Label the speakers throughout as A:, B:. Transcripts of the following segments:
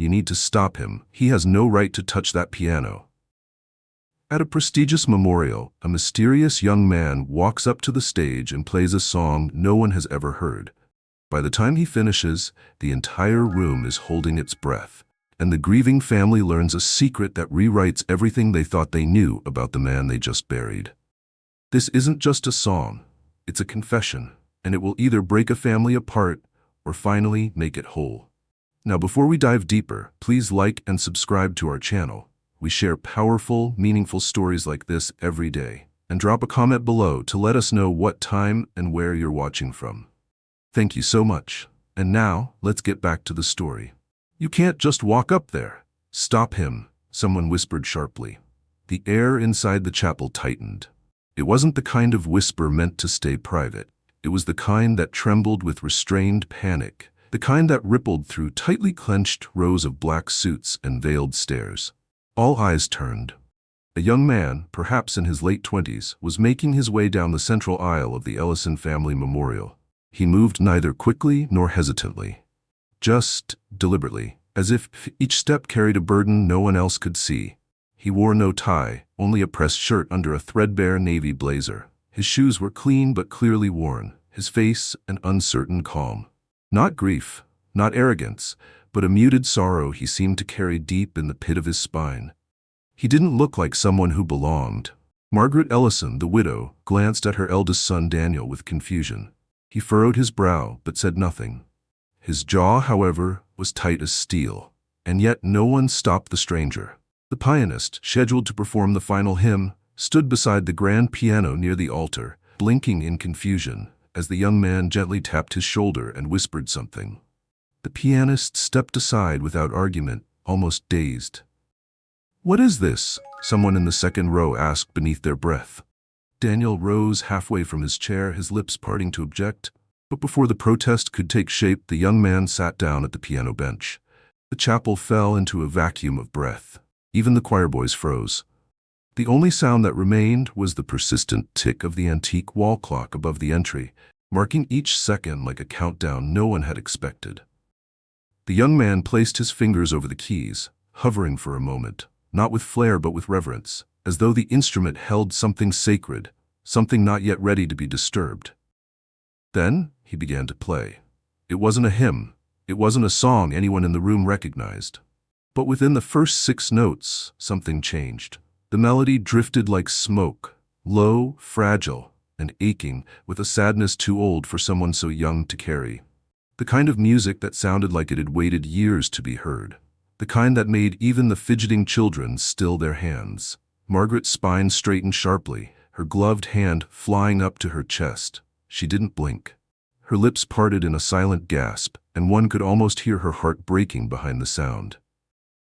A: You need to stop him. He has no right to touch that piano." At a prestigious memorial, a mysterious young man walks up to the stage and plays a song no one has ever heard. By the time he finishes, the entire room is holding its breath, and the grieving family learns a secret that rewrites everything they thought they knew about the man they just buried. This isn't just a song, it's a confession, and it will either break a family apart or finally make it whole. Now, before we dive deeper, please like and subscribe to our channel. We share powerful, meaningful stories like this every day. And drop a comment below to let us know what time and where you're watching from. Thank you so much. And now, let's get back to the story. "You can't just walk up there. Stop him," someone whispered sharply. The air inside the chapel tightened. It wasn't the kind of whisper meant to stay private. It was the kind that trembled with restrained panic, the kind that rippled through tightly clenched rows of black suits and veiled stares. All eyes turned. A young man, perhaps in his late 20s, was making his way down the central aisle of the Ellison family memorial. He moved neither quickly nor hesitantly, just deliberately, as if each step carried a burden no one else could see. He wore no tie, only a pressed shirt under a threadbare navy blazer. His shoes were clean but clearly worn, his face an uncertain calm. Not grief, not arrogance, but a muted sorrow he seemed to carry deep in the pit of his spine. He didn't look like someone who belonged. Margaret Ellison, the widow, glanced at her eldest son Daniel with confusion. He furrowed his brow but said nothing. His jaw, however, was tight as steel, and yet no one stopped the stranger. The pianist, scheduled to perform the final hymn, stood beside the grand piano near the altar, blinking in confusion, as the young man gently tapped his shoulder and whispered something. The pianist stepped aside without argument, almost dazed. "What is this?" someone in the second row asked beneath their breath. Daniel rose halfway from his chair, his lips parting to object, but before the protest could take shape, the young man sat down at the piano bench. The chapel fell into a vacuum of breath. Even the choir boys froze. The only sound that remained was the persistent tick of the antique wall clock above the entry, marking each second like a countdown no one had expected. The young man placed his fingers over the keys, hovering for a moment, not with flair but with reverence, as though the instrument held something sacred, something not yet ready to be disturbed. Then he began to play. It wasn't a hymn. It wasn't a song anyone in the room recognized. But within the first 6 notes, something changed. The melody drifted like smoke, low, fragile, and aching, with a sadness too old for someone so young to carry. The kind of music that sounded like it had waited years to be heard. The kind that made even the fidgeting children still their hands. Margaret's spine straightened sharply, her gloved hand flying up to her chest. She didn't blink. Her lips parted in a silent gasp, and one could almost hear her heart breaking behind the sound.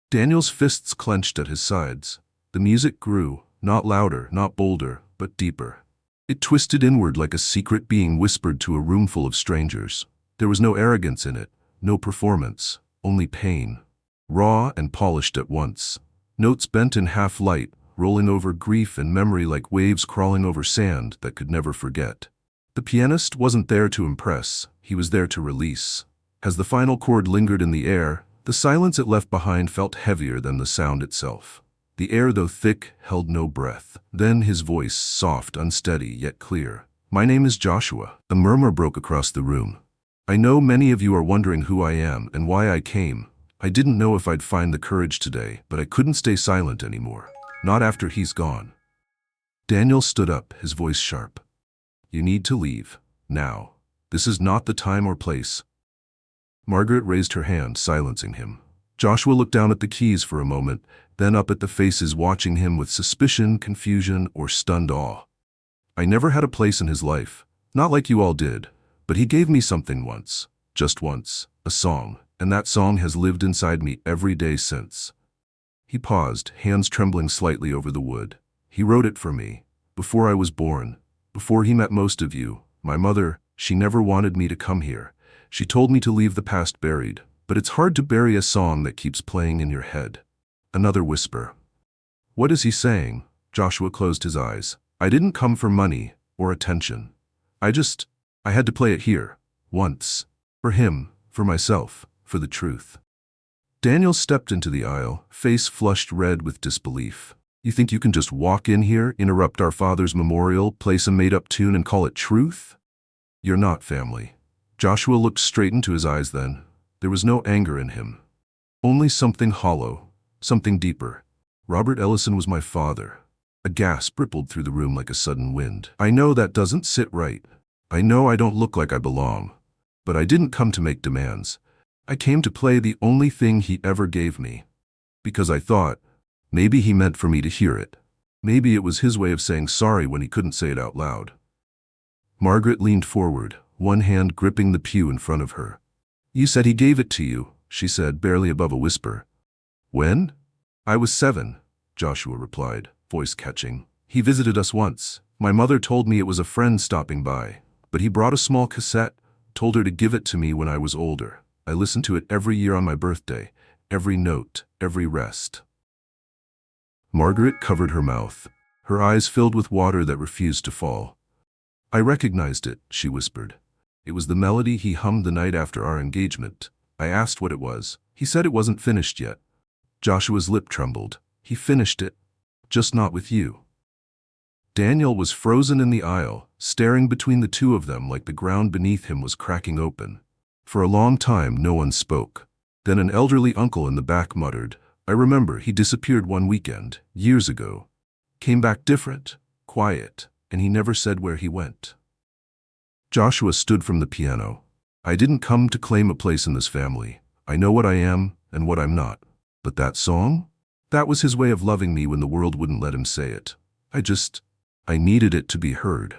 A: Daniel's fists clenched at his sides. The music grew, not louder, not bolder, but deeper. It twisted inward like a secret being whispered to a roomful of strangers. There was no arrogance in it, no performance, only pain. Raw and polished at once. Notes bent in half-light, rolling over grief and memory like waves crawling over sand that could never forget. The pianist wasn't there to impress, he was there to release. As the final chord lingered in the air, the silence it left behind felt heavier than the sound itself. The air, though thick, held no breath. Then his voice, soft, unsteady, yet clear. "My name is Joshua." A murmur broke across the room. "I know many of you are wondering who I am and why I came. I didn't know if I'd find the courage today, but I couldn't stay silent anymore. Not after he's gone." Daniel stood up, his voice sharp. "You need to leave. Now. This is not the time or place." Margaret raised her hand, silencing him. Joshua looked down at the keys for a moment, then up at the faces watching him with suspicion, confusion, or stunned awe. "I never had a place in his life. Not like you all did. But he gave me something once. Just once. A song. And that song has lived inside me every day since." He paused, hands trembling slightly over the wood. "He wrote it for me. Before I was born. Before he met most of you. My mother, she never wanted me to come here. She told me to leave the past buried. But it's hard to bury a song that keeps playing in your head." Another whisper. "What is he saying?" Joshua closed his eyes. "I didn't come for money or attention. I had to play it here. Once. For him. For myself. For the truth." Daniel stepped into the aisle, face flushed red with disbelief. You think you can just walk in here, interrupt our father's memorial, play some made-up tune and call it truth? You're not family. Joshua looked straight into his eyes then. There was no anger in him. Only something hollow, something deeper. Robert Ellison was my father. A gasp rippled through the room like a sudden wind. I know that doesn't sit right. I know I don't look like I belong. But I didn't come to make demands. I came to play the only thing he ever gave me. Because I thought, maybe he meant for me to hear it. Maybe it was his way of saying sorry when he couldn't say it out loud. Margaret leaned forward, one hand gripping the pew in front of her. You said he gave it to you, she said, barely above a whisper. When? I was 7, Joshua replied, voice catching. He visited us once. My mother told me it was a friend stopping by, but he brought a small cassette, told her to give it to me when I was older. I listened to it every year on my birthday, every note, every rest. Margaret covered her mouth, her eyes filled with water that refused to fall. I recognized it, she whispered. It was the melody he hummed the night after our engagement. I asked what it was. He said it wasn't finished yet. Joshua's lip trembled. He finished it, just not with you. Daniel was frozen in the aisle, staring between the two of them like the ground beneath him was cracking open. For a long time, no one spoke. Then an elderly uncle in the back muttered, I remember he disappeared one weekend, years ago. Came back different, quiet, and he never said where he went. Joshua stood from the piano. I didn't come to claim a place in this family. I know what I am and what I'm not. But that song? That was his way of loving me when the world wouldn't let him say it. I needed it to be heard.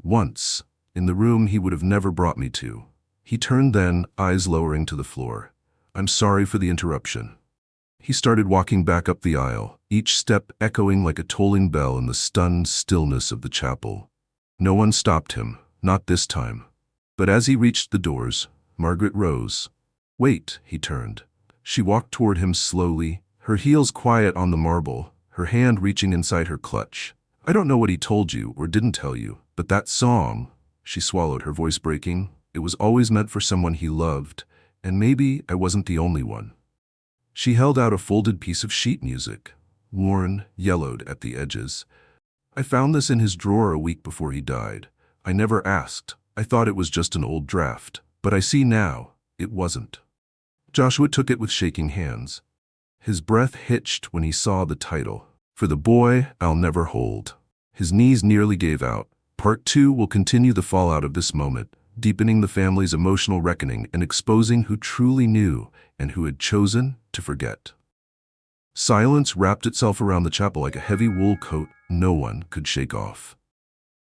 A: Once, in the room he would have never brought me to. He turned then, eyes lowering to the floor. I'm sorry for the interruption. He started walking back up the aisle, each step echoing like a tolling bell in the stunned stillness of the chapel. No one stopped him, not this time. But as he reached the doors, Margaret rose. Wait, he turned. She walked toward him slowly, her heels quiet on the marble, her hand reaching inside her clutch. I don't know what he told you or didn't tell you, but that song, she swallowed, her voice breaking, it was always meant for someone he loved, and maybe I wasn't the only one. She held out a folded piece of sheet music, worn, yellowed at the edges. I found this in his drawer a week before he died. I never asked. I thought it was just an old draft, but I see now, it wasn't. Joshua took it with shaking hands. His breath hitched when he saw the title, For the Boy I'll Never Hold. His knees nearly gave out. Part 2 will continue the fallout of this moment, deepening the family's emotional reckoning and exposing who truly knew and who had chosen to forget. Silence wrapped itself around the chapel like a heavy wool coat no one could shake off.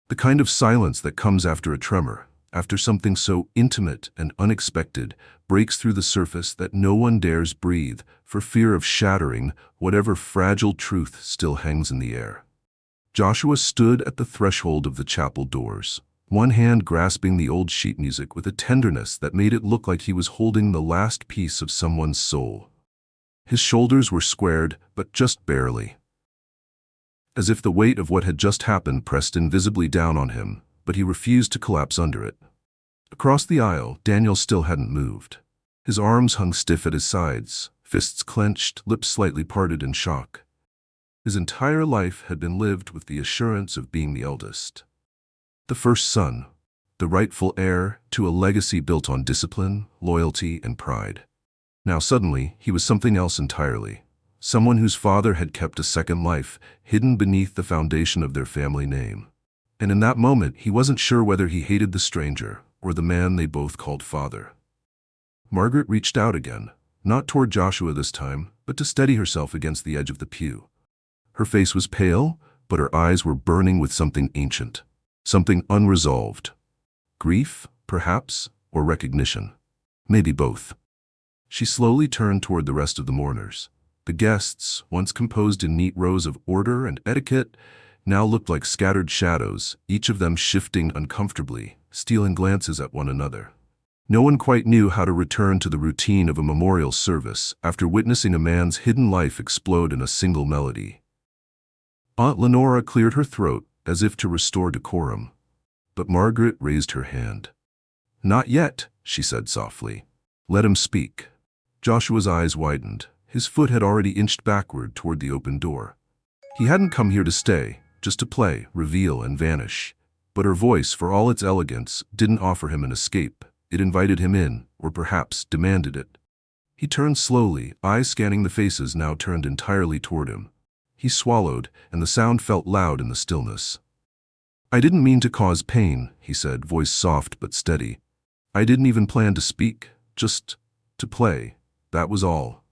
A: The kind of silence that comes after a tremor, after something so intimate and unexpected breaks through the surface that no one dares breathe for fear of shattering whatever fragile truth still hangs in the air. Joshua stood at the threshold of the chapel doors, one hand grasping the old sheet music with a tenderness that made it look like he was holding the last piece of someone's soul. His shoulders were squared, but just barely, as if the weight of what had just happened pressed invisibly down on him, but he refused to collapse under it. Across the aisle, Daniel still hadn't moved. His arms hung stiff at his sides, fists clenched, lips slightly parted in shock. His entire life had been lived with the assurance of being the eldest. The first son, the rightful heir to a legacy built on discipline, loyalty, and pride. Now suddenly, he was something else entirely. Someone whose father had kept a second life hidden beneath the foundation of their family name. And in that moment, he wasn't sure whether he hated the stranger or the man they both called father. Margaret reached out again, not toward Joshua this time, but to steady herself against the edge of the pew. Her face was pale, but her eyes were burning with something ancient, something unresolved. Grief, perhaps, or recognition. Maybe both. She slowly turned toward the rest of the mourners. The guests, once composed in neat rows of order and etiquette, now looked like scattered shadows, each of them shifting uncomfortably, stealing glances at one another. No one quite knew how to return to the routine of a memorial service after witnessing a man's hidden life explode in a single melody. Aunt Lenora cleared her throat as if to restore decorum, but Margaret raised her hand. "Not yet," she said softly. "Let him speak." Joshua's eyes widened. His foot had already inched backward toward the open door. He hadn't come here to stay, just to play, reveal, and vanish. But her voice, for all its elegance, didn't offer him an escape. It invited him in, or perhaps demanded it. He turned slowly, eyes scanning the faces now turned entirely toward him. He swallowed, and the sound felt loud in the stillness. "I didn't mean to cause pain," he said, voice soft but steady. "I didn't even plan to speak, just to play. That was all."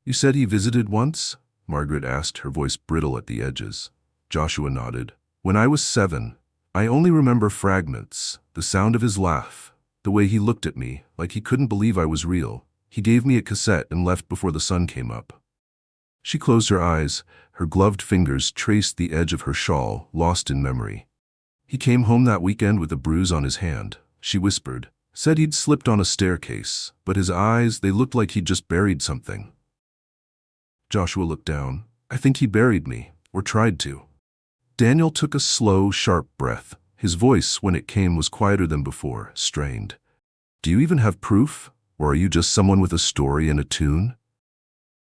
A: "You said he visited once?" Margaret asked, her voice brittle at the edges. Joshua nodded. "When I was 7. I only remember fragments, the sound of his laugh, the way he looked at me, like he couldn't believe I was real. He gave me a cassette and left before the sun came up." She closed her eyes. Her gloved fingers traced the edge of her shawl, lost in memory. "He came home that weekend with a bruise on his hand," she whispered. "Said he'd slipped on a staircase, but his eyes, they looked like he'd just buried something." Joshua looked down. "I think he buried me, or tried to." Daniel took a slow, sharp breath. His voice, when it came, was quieter than before, strained. "Do you even have proof? Or are you just someone with a story and a tune?"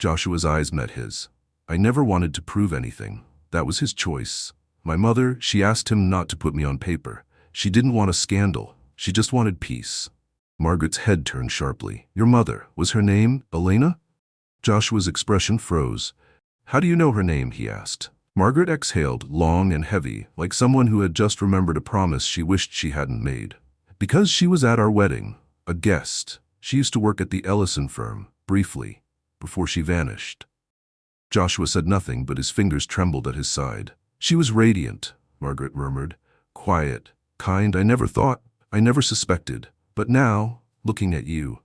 A: Joshua's eyes met his. "I never wanted to prove anything. That was his choice. My mother, she asked him not to put me on paper. She didn't want a scandal. She just wanted peace." Margaret's head turned sharply. "Your mother, was her name Elena?" Joshua's expression froze. "How do you know her name?" he asked. Margaret exhaled, long and heavy, like someone who had just remembered a promise she wished she hadn't made. "Because she was at our wedding, a guest. She used to work at the Ellison firm, briefly, before she vanished." Joshua said nothing, but his fingers trembled at his side. "She was radiant," Margaret murmured. "Quiet, kind. I never suspected. But now, looking at you."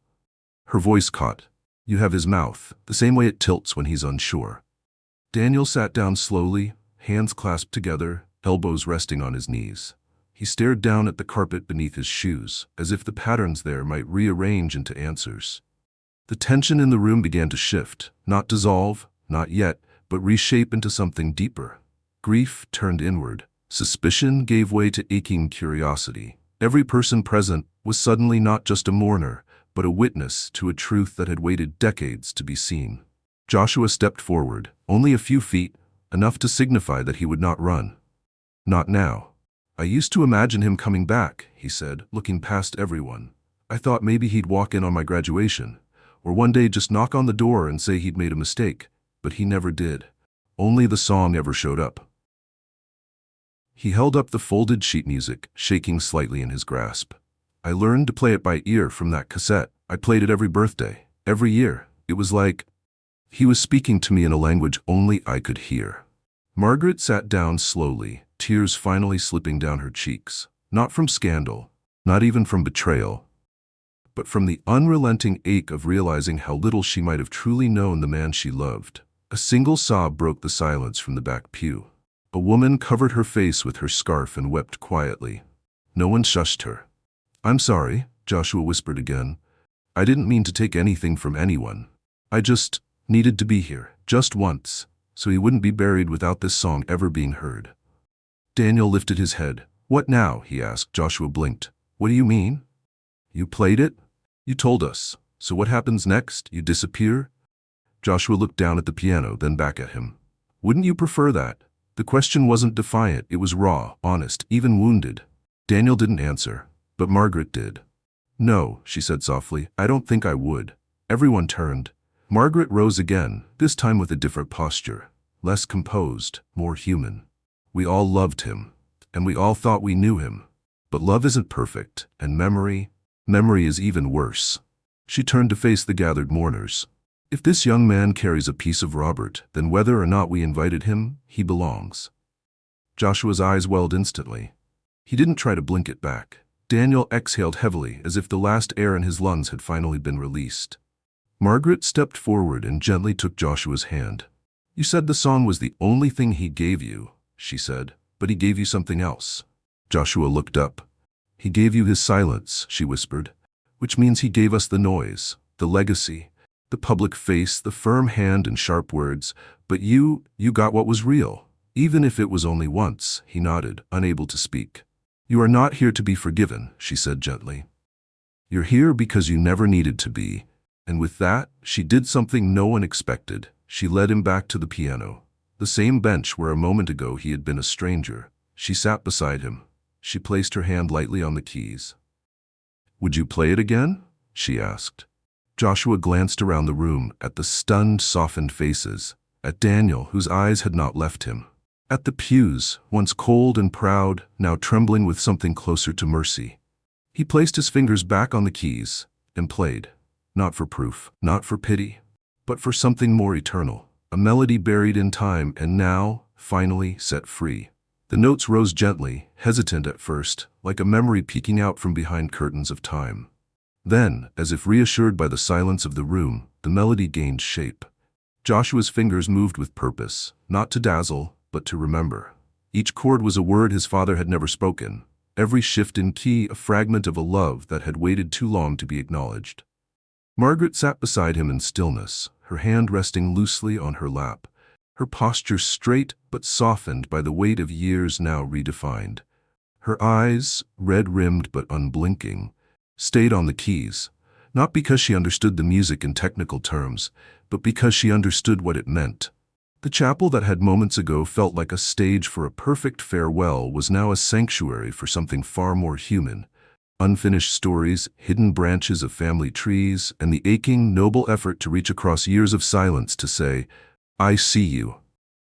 A: Her voice caught. "You have his mouth, the same way it tilts when he's unsure." Daniel sat down slowly, hands clasped together, elbows resting on his knees. He stared down at the carpet beneath his shoes, as if the patterns there might rearrange into answers. The tension in the room began to shift, not dissolve, not yet, but reshape into something deeper. Grief turned inward. Suspicion gave way to aching curiosity. Every person present was suddenly not just a mourner, but a witness to a truth that had waited decades to be seen. Joshua stepped forward, only a few feet, enough to signify that he would not run. "Not now. I used to imagine him coming back," he said, looking past everyone. "I thought maybe he'd walk in on my graduation, or one day just knock on the door and say he'd made a mistake, but he never did. Only the song ever showed up." He held up the folded sheet music, shaking slightly in his grasp. "I learned to play it by ear from that cassette. I played it every birthday, every year. It was like..." He was speaking to me in a language only I could hear. Margaret sat down slowly, tears finally slipping down her cheeks. Not from scandal, not even from betrayal, but from the unrelenting ache of realizing how little she might have truly known the man she loved. A single sob broke the silence from the back pew. A woman covered her face with her scarf and wept quietly. No one shushed her. "I'm sorry," Joshua whispered again. "I didn't mean to take anything from anyone. I just needed to be here, just once, so he wouldn't be buried without this song ever being heard." Daniel lifted his head. "What now?" he asked. Joshua blinked. "What do you mean?" "You played it? You told us. So what happens next? You disappear?" Joshua looked down at the piano, then back at him. "Wouldn't you prefer that?" The question wasn't defiant, it was raw, honest, even wounded. Daniel didn't answer, but Margaret did. "No," she said softly, "I don't think I would." Everyone turned. Margaret rose again, this time with a different posture, less composed, more human. "We all loved him, and we all thought we knew him. But love isn't perfect, and memory is even worse." She turned to face the gathered mourners. "If this young man carries a piece of Robert, then whether or not we invited him, he belongs." Joshua's eyes welled instantly. He didn't try to blink it back. Daniel exhaled heavily, as if the last air in his lungs had finally been released. Margaret stepped forward and gently took Joshua's hand. "You said the song was the only thing he gave you," she said, "but he gave you something else." Joshua looked up. "He gave you his silence," she whispered, "which means he gave us the noise, the legacy, the public face, the firm hand and sharp words. But you got what was real, even if it was only once." He nodded, unable to speak. "You are not here to be forgiven," she said gently. "You're here because you never needed to be." And with that, she did something no one expected. She led him back to the piano, the same bench where a moment ago he had been a stranger. She sat beside him. She placed her hand lightly on the keys. "Would you play it again?" she asked. Joshua glanced around the room at the stunned, softened faces, at Daniel, whose eyes had not left him, at the pews, once cold and proud, now trembling with something closer to mercy. He placed his fingers back on the keys and played, not for proof, not for pity, but for something more eternal, a melody buried in time and now, finally, set free. The notes rose gently, hesitant at first, like a memory peeking out from behind curtains of time. Then, as if reassured by the silence of the room, the melody gained shape. Joshua's fingers moved with purpose, not to dazzle, but to remember. Each chord was a word his father had never spoken, every shift in key a fragment of a love that had waited too long to be acknowledged. Margaret sat beside him in stillness, her hand resting loosely on her lap, her posture straight but softened by the weight of years now redefined. Her eyes, red-rimmed but unblinking, stayed on the keys, not because she understood the music in technical terms, but because she understood what it meant. The chapel that had moments ago felt like a stage for a perfect farewell was now a sanctuary for something far more human. Unfinished stories, hidden branches of family trees, and the aching, noble effort to reach across years of silence to say, "I see you."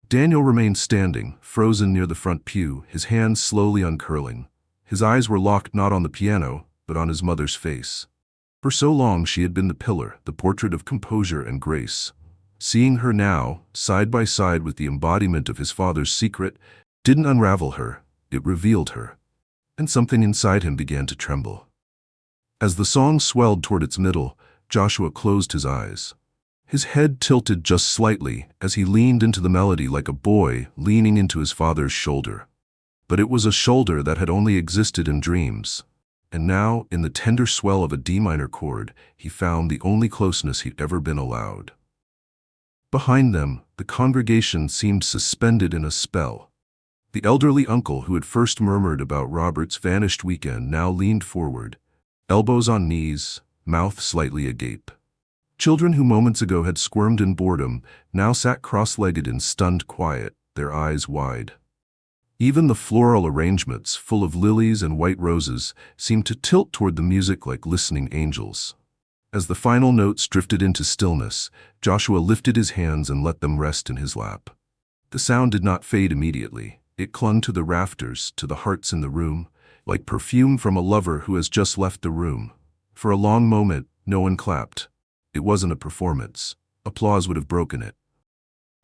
A: Daniel remained standing, frozen near the front pew, his hands slowly uncurling. His eyes were locked not on the piano, but on his mother's face. For so long she had been the pillar, the portrait of composure and grace. Seeing her now, side by side with the embodiment of his father's secret, didn't unravel her, it revealed her. And something inside him began to tremble. As the song swelled toward its middle, Joshua closed his eyes. His head tilted just slightly as he leaned into the melody like a boy leaning into his father's shoulder. But it was a shoulder that had only existed in dreams. And now, in the tender swell of a D minor chord, he found the only closeness he'd ever been allowed. Behind them, the congregation seemed suspended in a spell. The elderly uncle who had first murmured about Robert's vanished weekend now leaned forward, elbows on knees, mouth slightly agape. Children who moments ago had squirmed in boredom now sat cross-legged in stunned quiet, their eyes wide. Even the floral arrangements, full of lilies and white roses, seemed to tilt toward the music like listening angels. As the final notes drifted into stillness, Joshua lifted his hands and let them rest in his lap. The sound did not fade immediately. It clung to the rafters, to the hearts in the room, like perfume from a lover who has just left the room. For a long moment, no one clapped. It wasn't a performance. Applause would have broken it.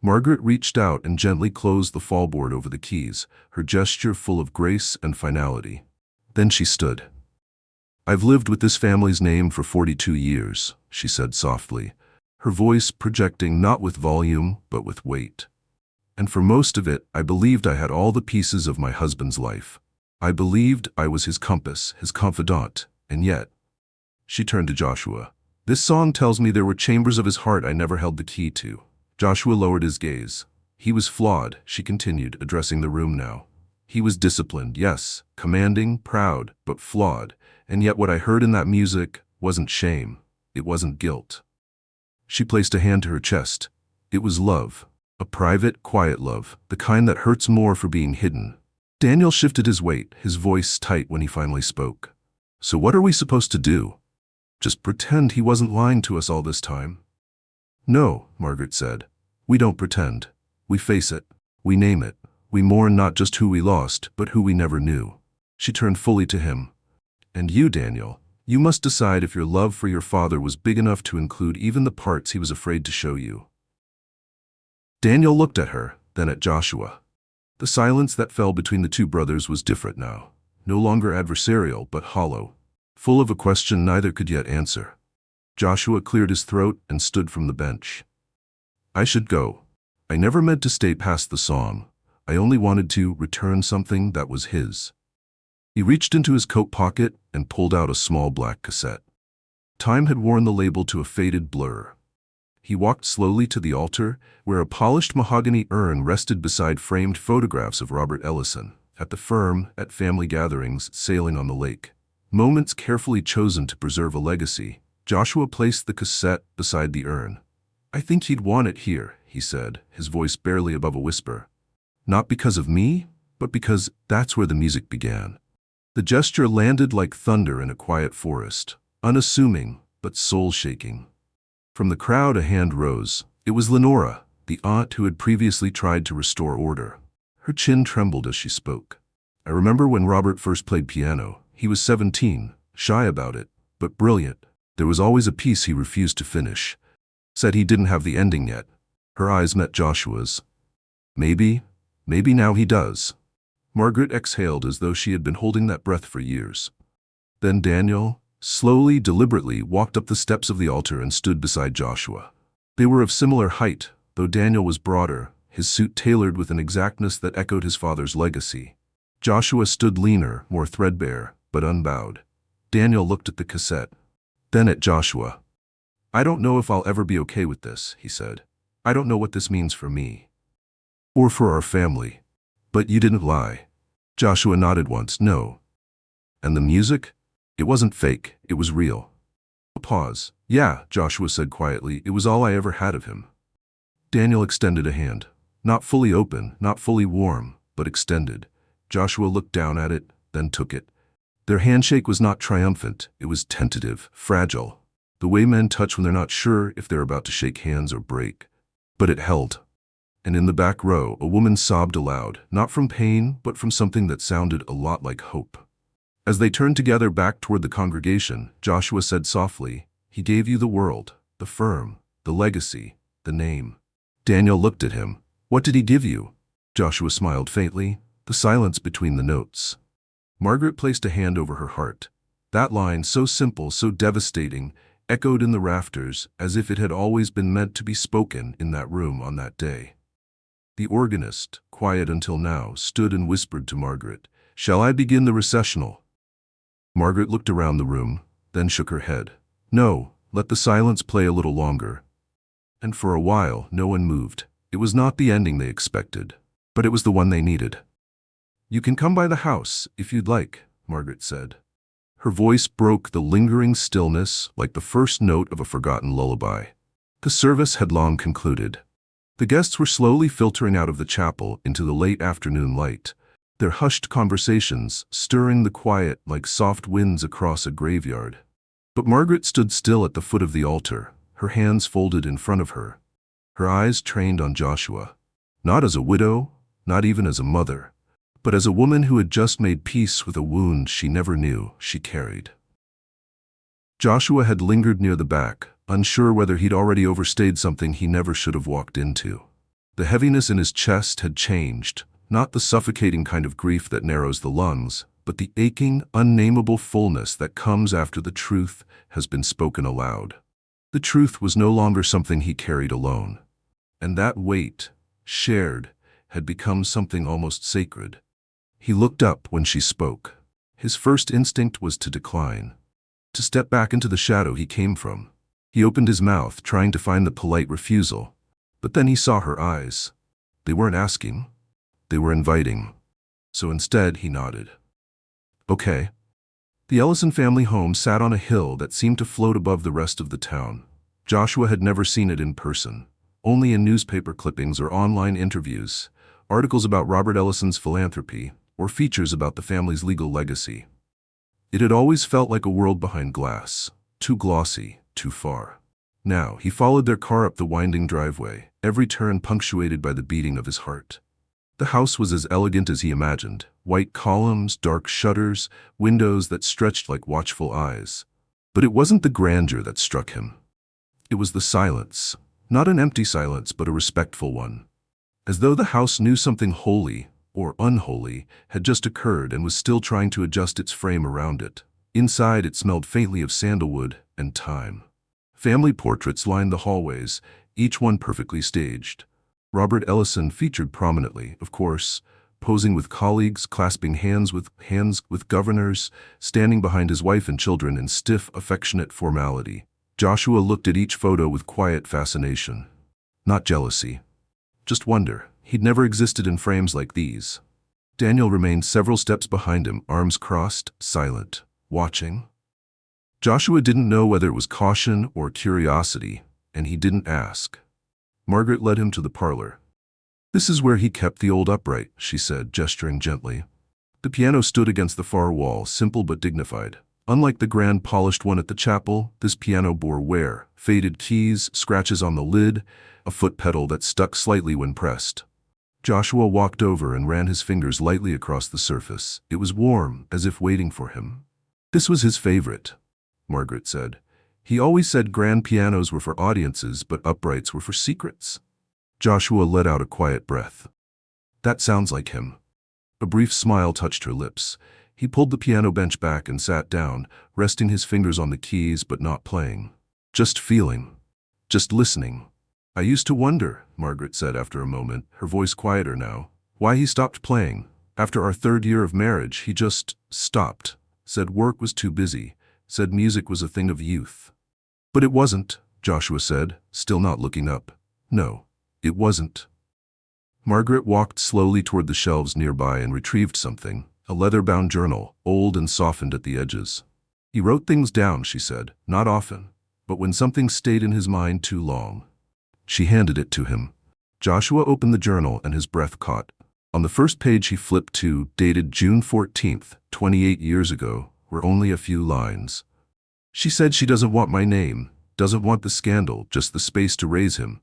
A: Margaret reached out and gently closed the fallboard over the keys, her gesture full of grace and finality. Then she stood. "I've lived with this family's name for 42 years, she said softly, her voice projecting not with volume, but with weight. And for most of it, I believed I had all the pieces of my husband's life. I believed I was his compass, his confidant, and yet—" She turned to Joshua. "This song tells me there were chambers of his heart I never held the key to." Joshua lowered his gaze. "He was flawed," she continued, addressing the room now. "He was disciplined, yes, commanding, proud, but flawed. And yet what I heard in that music wasn't shame. It wasn't guilt." She placed a hand to her chest. It was love. A private, quiet love, the kind that hurts more for being hidden. Daniel shifted his weight, his voice tight when he finally spoke. "So what are we supposed to do? Just pretend he wasn't lying to us all this time?" "No," Margaret said. "We don't pretend. We face it. We name it. We mourn not just who we lost, but who we never knew." She turned fully to him. "And you, Daniel, you must decide if your love for your father was big enough to include even the parts he was afraid to show you." Daniel looked at her, then at Joshua. The silence that fell between the two brothers was different now, no longer adversarial but hollow, full of a question neither could yet answer. Joshua cleared his throat and stood from the bench. "I should go. I never meant to stay past the song. I only wanted to return something that was his." He reached into his coat pocket and pulled out a small black cassette. Time had worn the label to a faded blur. He walked slowly to the altar, where a polished mahogany urn rested beside framed photographs of Robert Ellison, at the firm, at family gatherings, sailing on the lake. Moments carefully chosen to preserve a legacy, Joshua placed the cassette beside the urn. "I think he'd want it here," he said, his voice barely above a whisper. "Not because of me, but because that's where the music began." The gesture landed like thunder in a quiet forest, unassuming but soul-shaking. From the crowd a hand rose. It was Lenora, the aunt who had previously tried to restore order. Her chin trembled as she spoke. "I remember when Robert first played piano. He was 17, shy about it, but brilliant. There was always a piece he refused to finish. Said he didn't have the ending yet." Her eyes met Joshua's. Maybe now he does." Margaret exhaled as though she had been holding that breath for years. Then Daniel, slowly, deliberately, walked up the steps of the altar and stood beside Joshua. They were of similar height, though Daniel was broader, his suit tailored with an exactness that echoed his father's legacy. Joshua stood leaner, more threadbare, but unbowed. Daniel looked at the cassette, then at Joshua. "I don't know if I'll ever be okay with this," he said. "I don't know what this means for me. Or for our family. But you didn't lie." Joshua nodded once. "No." "And the music? It wasn't fake, it was real." A pause. "Yeah," Joshua said quietly, "it was all I ever had of him." Daniel extended a hand. Not fully open, not fully warm, but extended. Joshua looked down at it, then took it. Their handshake was not triumphant, it was tentative, fragile. The way men touch when they're not sure if they're about to shake hands or break. But it held. And in the back row, a woman sobbed aloud, not from pain, but from something that sounded a lot like hope. As they turned together back toward the congregation, Joshua said softly, "He gave you the world, the firm, the legacy, the name." Daniel looked at him. "What did he give you?" Joshua smiled faintly, the silence between the notes. Margaret placed a hand over her heart. That line, so simple, so devastating, echoed in the rafters as if it had always been meant to be spoken in that room on that day. The organist, quiet until now, stood and whispered to Margaret, "Shall I begin the recessional?" Margaret looked around the room, then shook her head. "No, let the silence play a little longer." And for a while, no one moved. It was not the ending they expected, but it was the one they needed. "You can come by the house, if you'd like," Margaret said. Her voice broke the lingering stillness like the first note of a forgotten lullaby. The service had long concluded. The guests were slowly filtering out of the chapel into the late afternoon light, their hushed conversations stirring the quiet like soft winds across a graveyard. But Margaret stood still at the foot of the altar, her hands folded in front of her, her eyes trained on Joshua, not as a widow, not even as a mother, but as a woman who had just made peace with a wound she never knew she carried. Joshua had lingered near the back, unsure whether he'd already overstayed something he never should have walked into. The heaviness in his chest had changed, not the suffocating kind of grief that narrows the lungs, but the aching, unnameable fullness that comes after the truth has been spoken aloud. The truth was no longer something he carried alone. And that weight, shared, had become something almost sacred. He looked up when she spoke. His first instinct was to decline, to step back into the shadow he came from. He opened his mouth, trying to find the polite refusal, but then he saw her eyes. They weren't asking, they were inviting. So instead he nodded. "Okay." The Ellison family home sat on a hill that seemed to float above the rest of the town. Joshua had never seen it in person, only in newspaper clippings or online interviews, articles about Robert Ellison's philanthropy, or features about the family's legal legacy. It had always felt like a world behind glass, too glossy, too far. Now, he followed their car up the winding driveway, every turn punctuated by the beating of his heart. The house was as elegant as he imagined, white columns, dark shutters, windows that stretched like watchful eyes. But it wasn't the grandeur that struck him. It was the silence, not an empty silence, but a respectful one. As though the house knew something holy, or unholy, had just occurred and was still trying to adjust its frame around it. Inside, it smelled faintly of sandalwood and time. Family portraits lined the hallways, each one perfectly staged. Robert Ellison featured prominently, of course, posing with colleagues, clasping hands with governors, standing behind his wife and children in stiff, affectionate formality. Joshua looked at each photo with quiet fascination. Not jealousy. Just wonder. He'd never existed in frames like these. Daniel remained several steps behind him, arms crossed, silent, watching. Joshua didn't know whether it was caution or curiosity, and he didn't ask. Margaret led him to the parlor. "This is where he kept the old upright," she said, gesturing gently. The piano stood against the far wall, simple but dignified. Unlike the grand polished one at the chapel, this piano bore wear, faded keys, scratches on the lid, a foot pedal that stuck slightly when pressed. Joshua walked over and ran his fingers lightly across the surface. It was warm, as if waiting for him. "This was his favorite," Margaret said. "He always said grand pianos were for audiences, but uprights were for secrets." Joshua let out a quiet breath. "That sounds like him." A brief smile touched her lips. He pulled the piano bench back and sat down, resting his fingers on the keys but not playing. "Just feeling. Just listening." "I used to wonder," Margaret said after a moment, her voice quieter now, "why he stopped playing. After our 3rd year of marriage, he just stopped. Said work was too busy. Said music was a thing of youth." "But it wasn't," Joshua said, still not looking up. "No, it wasn't." Margaret walked slowly toward the shelves nearby and retrieved something, a leather-bound journal, old and softened at the edges. "He wrote things down," she said, "not often, but when something stayed in his mind too long." She handed it to him. Joshua opened the journal and his breath caught. On the first page he flipped to, dated June 14th, 28 years ago, were only a few lines. "She said she doesn't want my name, doesn't want the scandal, just the space to raise him.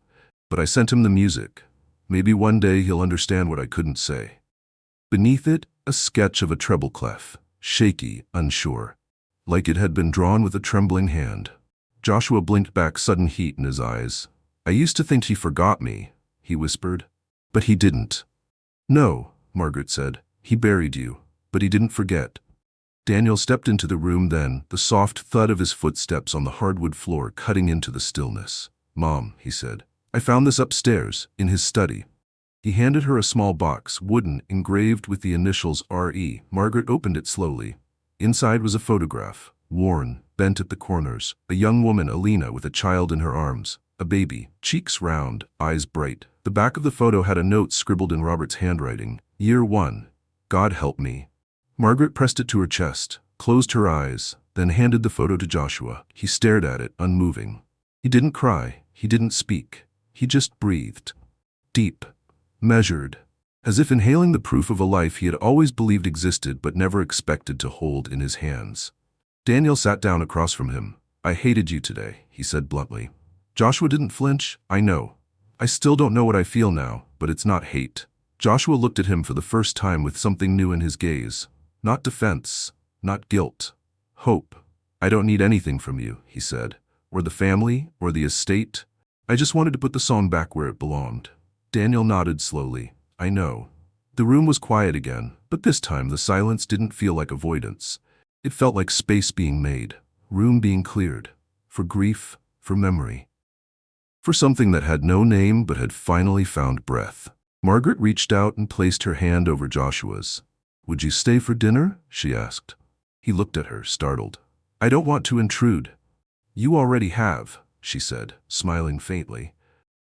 A: But I sent him the music. Maybe one day he'll understand what I couldn't say." Beneath it, a sketch of a treble clef, shaky, unsure, like it had been drawn with a trembling hand. Joshua blinked back, sudden heat in his eyes. "I used to think he forgot me," he whispered. "But he didn't." "No," Margaret said. "He buried you, but he didn't forget." Daniel stepped into the room then, the soft thud of his footsteps on the hardwood floor cutting into the stillness. "Mom," he said, "I found this upstairs, in his study." He handed her a small box, wooden, engraved with the initials R.E. Margaret opened it slowly. Inside was a photograph, worn, bent at the corners, a young woman, Alina, with a child in her arms, a baby, cheeks round, eyes bright. The back of the photo had a note scribbled in Robert's handwriting, "Year 1. God help me." Margaret pressed it to her chest, closed her eyes, then handed the photo to Joshua. He stared at it, unmoving. He didn't cry, he didn't speak, he just breathed. Deep. Measured, as if inhaling the proof of a life he had always believed existed but never expected to hold in his hands. Daniel sat down across from him. "I hated you today," he said bluntly. Joshua didn't flinch. "I know. I still don't know what I feel now, but it's not hate." Joshua looked at him for the first time with something new in his gaze. Not defense, not guilt. Hope. "I don't need anything from you," he said, "or the family, or the estate. I just wanted to put the song back where it belonged." Daniel nodded slowly. "I know." The room was quiet again, but this time the silence didn't feel like avoidance. It felt like space being made, room being cleared, for grief, for memory, for something that had no name but had finally found breath. Margaret reached out and placed her hand over Joshua's. "Would you stay for dinner?" she asked. He looked at her, startled. "I don't want to intrude." "You already have," she said, smiling faintly.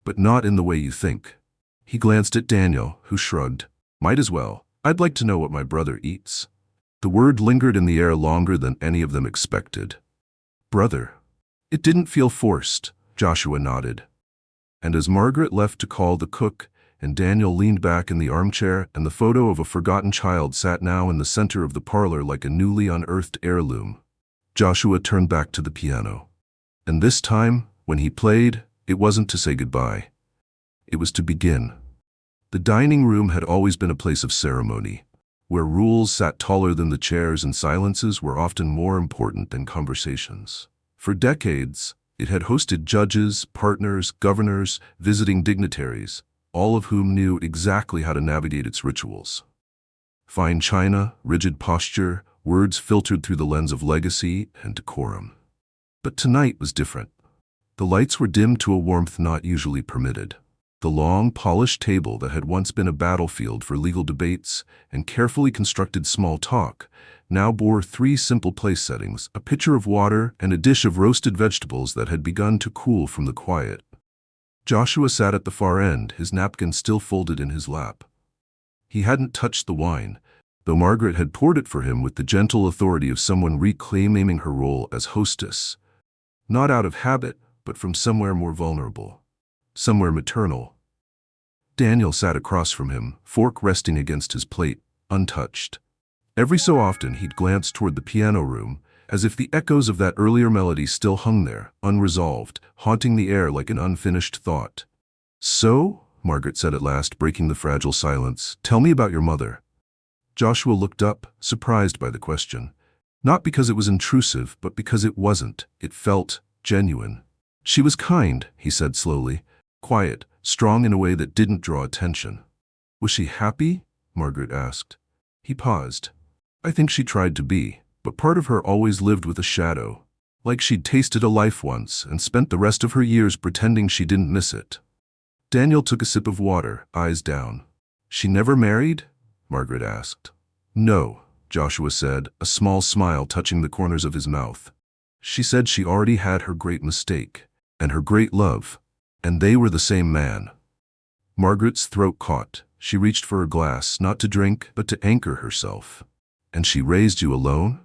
A: "But not in the way you think." He glanced at Daniel, who shrugged. "Might as well. I'd like to know what my brother eats." The word lingered in the air longer than any of them expected. "Brother." It didn't feel forced, Joshua nodded. And as Margaret left to call the cook, and Daniel leaned back in the armchair, and the photo of a forgotten child sat now in the center of the parlor like a newly unearthed heirloom, Joshua turned back to the piano. And this time, when he played, it wasn't to say goodbye. It was to begin. The dining room had always been a place of ceremony, where rules sat taller than the chairs and silences were often more important than conversations. For decades, it had hosted judges, partners, governors, visiting dignitaries, all of whom knew exactly how to navigate its rituals. Fine china, rigid posture, words filtered through the lens of legacy and decorum. But tonight was different. The lights were dimmed to a warmth not usually permitted. The long, polished table that had once been a battlefield for legal debates and carefully constructed small talk now bore three simple place settings: a pitcher of water and a dish of roasted vegetables that had begun to cool from the quiet. Joshua sat at the far end, his napkin still folded in his lap. He hadn't touched the wine, though Margaret had poured it for him with the gentle authority of someone reclaiming her role as hostess, not out of habit, but from somewhere more vulnerable, somewhere maternal. Daniel sat across from him, fork resting against his plate, untouched. Every so often he'd glance toward the piano room, as if the echoes of that earlier melody still hung there, unresolved, haunting the air like an unfinished thought. "So," Margaret said at last, breaking the fragile silence, "tell me about your mother." Joshua looked up, surprised by the question. Not because it was intrusive, but because it wasn't. It felt genuine. "She was kind," he said slowly, "quiet, strong in a way that didn't draw attention." "Was she happy?" Margaret asked. He paused. "I think she tried to be, but part of her always lived with a shadow, like she'd tasted a life once and spent the rest of her years pretending she didn't miss it." Daniel took a sip of water, eyes down. "She never married?" Margaret asked. "No," Joshua said, a small smile touching the corners of his mouth. "She said she already had her great mistake, and her great love, and they were the same man." Margaret's throat caught. She reached for her glass, not to drink, but to anchor herself. "And she raised you alone?"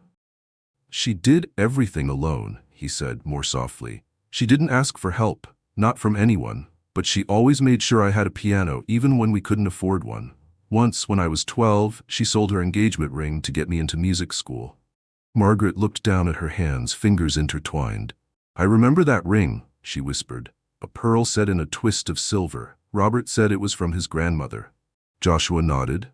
A: "She did everything alone," he said more softly. "She didn't ask for help, not from anyone, but she always made sure I had a piano even when we couldn't afford one. Once, when I was 12, she sold her engagement ring to get me into music school." Margaret looked down at her hands, fingers intertwined. "I remember that ring," she whispered. "A pearl set in a twist of silver. Robert said it was from his grandmother." Joshua nodded.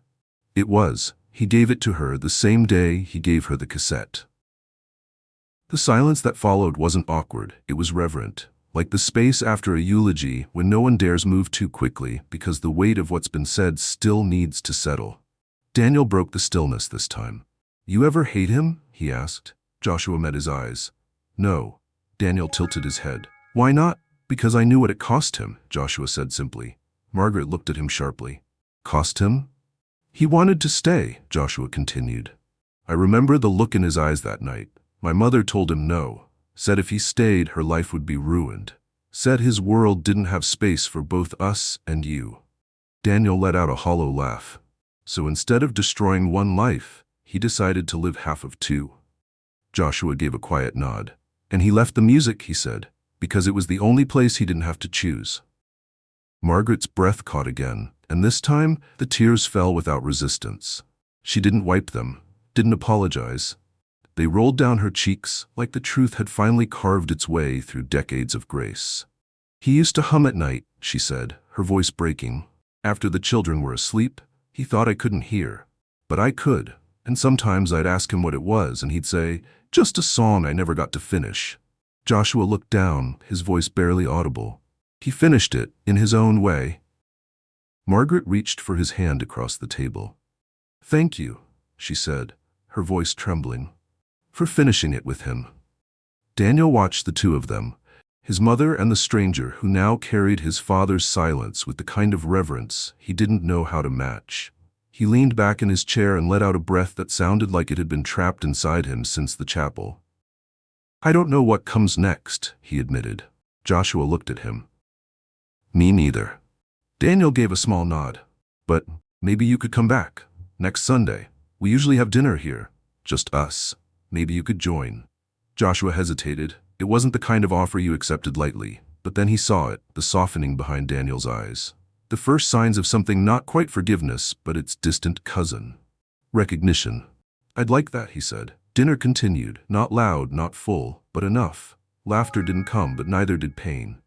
A: "It was. He gave it to her the same day he gave her the cassette." The silence that followed wasn't awkward, it was reverent, like the space after a eulogy when no one dares move too quickly because the weight of what's been said still needs to settle. Daniel broke the stillness this time. "You ever hate him?" he asked. Joshua met his eyes. "No." Daniel tilted his head. "Why not?" "Because I knew what it cost him," Joshua said simply. Margaret looked at him sharply. "Cost him?" "He wanted to stay," Joshua continued. "I remember the look in his eyes that night. My mother told him no. Said if he stayed, her life would be ruined. Said his world didn't have space for both us and you." Daniel let out a hollow laugh. "So instead of destroying one life, he decided to live half of two." Joshua gave a quiet nod. "And he left the music," he said, "because it was the only place he didn't have to choose." Margaret's breath caught again, and this time the tears fell without resistance. She didn't wipe them, didn't apologize. They rolled down her cheeks like the truth had finally carved its way through decades of grace. "He used to hum at night," she said, her voice breaking. "After the children were asleep, he thought I couldn't hear. But I could, and sometimes I'd ask him what it was, and he'd say, 'Just a song I never got to finish.'" Joshua looked down, his voice barely audible. "He finished it, in his own way." Margaret reached for his hand across the table. "Thank you," she said, her voice trembling, "for finishing it with him." Daniel watched the two of them, his mother and the stranger who now carried his father's silence with the kind of reverence he didn't know how to match. He leaned back in his chair and let out a breath that sounded like it had been trapped inside him since the chapel. "I don't know what comes next," he admitted. Joshua looked at him. "Me neither." Daniel gave a small nod. "But maybe you could come back. Next Sunday. We usually have dinner here. Just us. Maybe you could join." Joshua hesitated. It wasn't the kind of offer you accepted lightly, but then he saw it, the softening behind Daniel's eyes. The first signs of something not quite forgiveness, but its distant cousin. Recognition. "I'd like that," he said. Dinner continued, not loud, not full, but enough. Laughter didn't come, but neither did pain.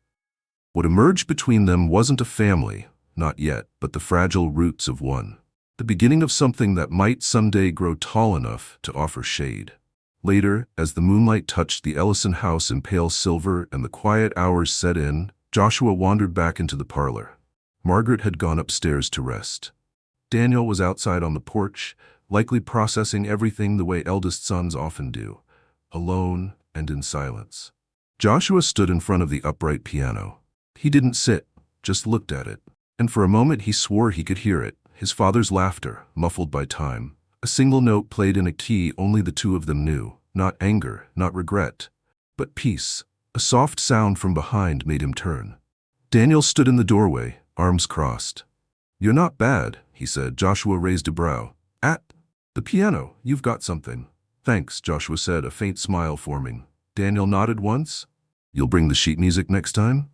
A: What emerged between them wasn't a family, not yet, but the fragile roots of one. The beginning of something that might someday grow tall enough to offer shade. Later, as the moonlight touched the Ellison house in pale silver and the quiet hours set in, Joshua wandered back into the parlor. Margaret had gone upstairs to rest. Daniel was outside on the porch, likely processing everything the way eldest sons often do, alone and in silence. Joshua stood in front of the upright piano. He didn't sit, just looked at it. And for a moment he swore he could hear it, his father's laughter, muffled by time. A single note played in a key only the two of them knew, not anger, not regret, but peace. A soft sound from behind made him turn. Daniel stood in the doorway, arms crossed. "You're not bad," he said. Joshua raised a brow. "At The piano, you've got something. Thanks, Joshua said, a faint smile forming. Daniel nodded once. You'll bring the sheet music next time?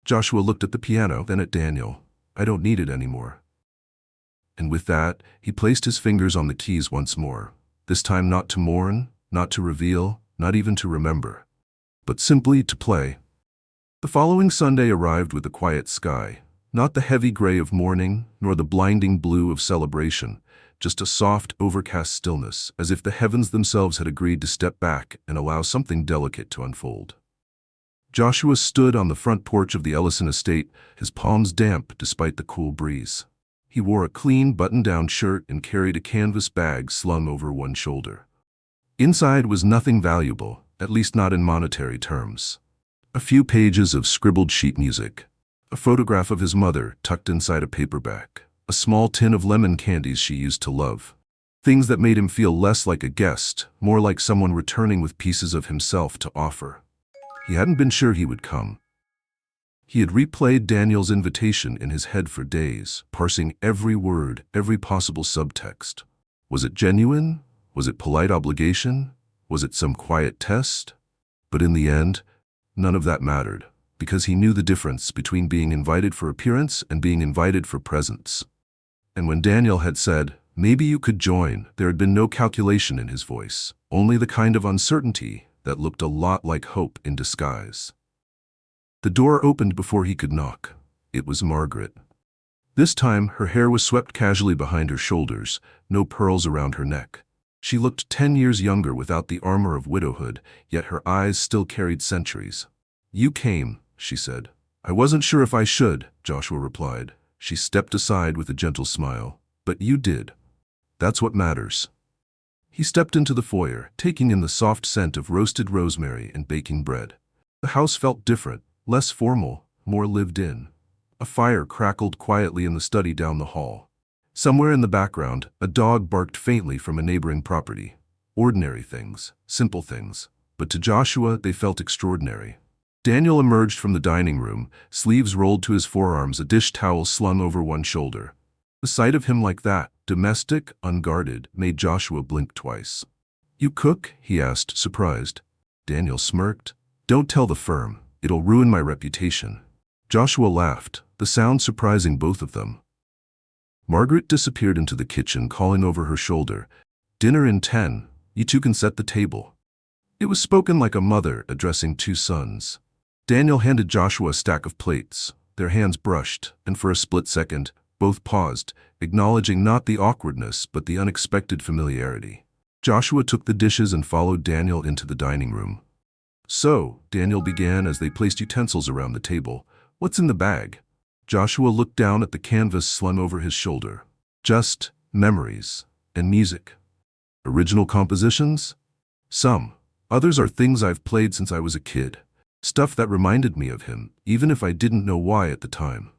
A: Joshua looked at the piano, then at Daniel. I don't need it anymore. And with that, he placed his fingers on the keys once more. This time not to mourn, not to reveal, not even to remember, but simply to play. The following Sunday arrived with a quiet sky, not the heavy gray of mourning, nor the blinding blue of celebration, just a soft, overcast stillness, as if the heavens themselves had agreed to step back and allow something delicate to unfold. Joshua stood on the front porch of the Ellison estate, his palms damp despite the cool breeze. He wore a clean, button-down shirt and carried a canvas bag slung over one shoulder. Inside was nothing valuable, at least not in monetary terms. A few pages of scribbled sheet music, a photograph of his mother tucked inside a paperback, a small tin of lemon candies she used to love. Things that made him feel less like a guest, more like someone returning with pieces of himself to offer. He hadn't been sure he would come. He had replayed Daniel's invitation in his head for days, parsing every word, every possible subtext. Was it genuine? Was it polite obligation? Was it some quiet test? But in the end, none of that mattered, because he knew the difference between being invited for appearance and being invited for presence. And when Daniel had said, "Maybe you could join," there had been no calculation in his voice, only the kind of uncertainty that looked a lot like hope in disguise. The door opened before he could knock. It was Margaret. This time, her hair was swept casually behind her shoulders, no pearls around her neck. She looked 10 years younger without the armor of widowhood, yet her eyes still carried centuries. "You came," she said. "I wasn't sure if I should," Joshua replied. She stepped aside with a gentle smile. "But you did. That's what matters." He stepped into the foyer, taking in the soft scent of roasted rosemary and baking bread. The house felt different, less formal, more lived in. A fire crackled quietly in the study down the hall. Somewhere in the background, a dog barked faintly from a neighboring property. Ordinary things, simple things, but to Joshua they felt extraordinary. Daniel emerged from the dining room, sleeves rolled to his forearms, a dish towel slung over one shoulder. The sight of him like that, domestic, unguarded, made Joshua blink twice. "You cook?" he asked, surprised. Daniel smirked. "Don't tell the firm. It'll ruin my reputation." Joshua laughed, the sound surprising both of them. Margaret disappeared into the kitchen, calling over her shoulder, "Dinner in 10. You two can set the table." It was spoken like a mother addressing two sons. Daniel handed Joshua a stack of plates. Their hands brushed, and for a split second, both paused, acknowledging not the awkwardness but the unexpected familiarity. Joshua took the dishes and followed Daniel into the dining room. "So," Daniel began as they placed utensils around the table, "what's in the bag?" Joshua looked down at the canvas slung over his shoulder. "Just memories and music. Original compositions? Some. Others are things I've played since I was a kid. Stuff that reminded me of him, even if I didn't know why at the time."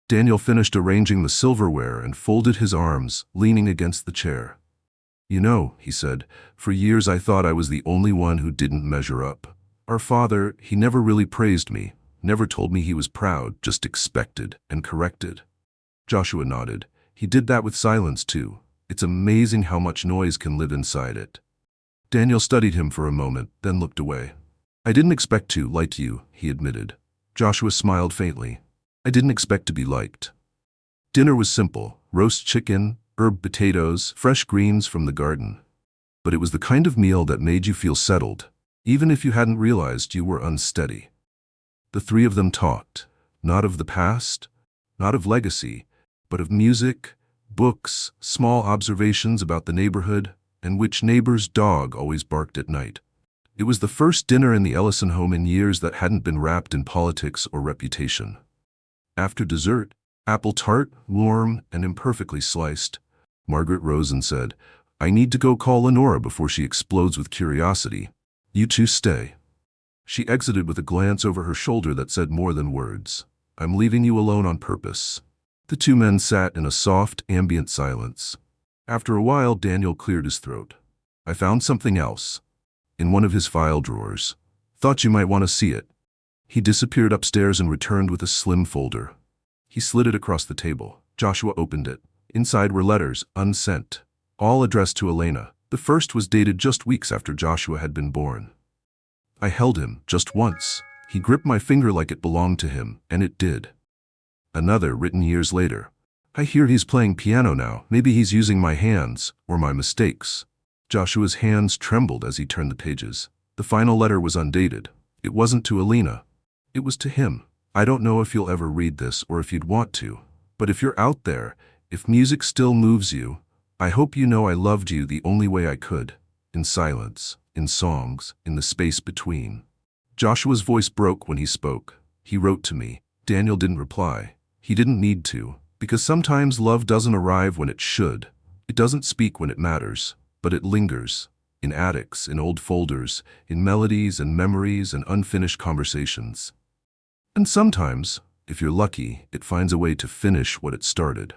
A: Daniel finished arranging the silverware and folded his arms, leaning against the chair. "You know," he said, "for years I thought I was the only one who didn't measure up. Our father, he never really praised me, never told me he was proud, just expected and corrected." Joshua nodded. "He did that with silence too. It's amazing how much noise can live inside it." Daniel studied him for a moment, then looked away. "I didn't expect to like you," he admitted. Joshua smiled faintly. "I didn't expect to be liked." Dinner was simple: roast chicken, herb potatoes, fresh greens from the garden. But it was the kind of meal that made you feel settled, even if you hadn't realized you were unsteady. The three of them talked, not of the past, not of legacy, but of music, books, small observations about the neighborhood, and which neighbor's dog always barked at night. It was the first dinner in the Ellison home in years that hadn't been wrapped in politics or reputation. After dessert, apple tart, warm and imperfectly sliced, Margaret rose and said, "I need to go call Lenora before she explodes with curiosity. You two stay." She exited with a glance over her shoulder that said more than words. "I'm leaving you alone on purpose." The two men sat in a soft, ambient silence. After a while, Daniel cleared his throat. "I found something else. In one of his file drawers. Thought you might want to see it." He disappeared upstairs and returned with a slim folder. He slid it across the table. Joshua opened it. Inside were letters, unsent. all addressed to Elena. The first was dated just weeks after Joshua had been born. I held him just once. He gripped my finger like it belonged to him, and it did. Another, written years later. I hear he's playing piano now. Maybe he's using my hands, or my mistakes. Joshua's hands trembled as he turned the pages. The final letter was undated. It wasn't to Elena. It was to him. I don't know if you'll ever read this or if you'd want to, but if you're out there, if music still moves you, I hope you know I loved you the only way I could. In silence, in songs, in the space between. Joshua's voice broke when he spoke. He wrote to me. Daniel didn't reply. He didn't need to, because sometimes love doesn't arrive when it should. It doesn't speak when it matters, but it lingers. In attics, in old folders, in melodies and memories and unfinished conversations. And sometimes, if you're lucky, it finds a way to finish what it started.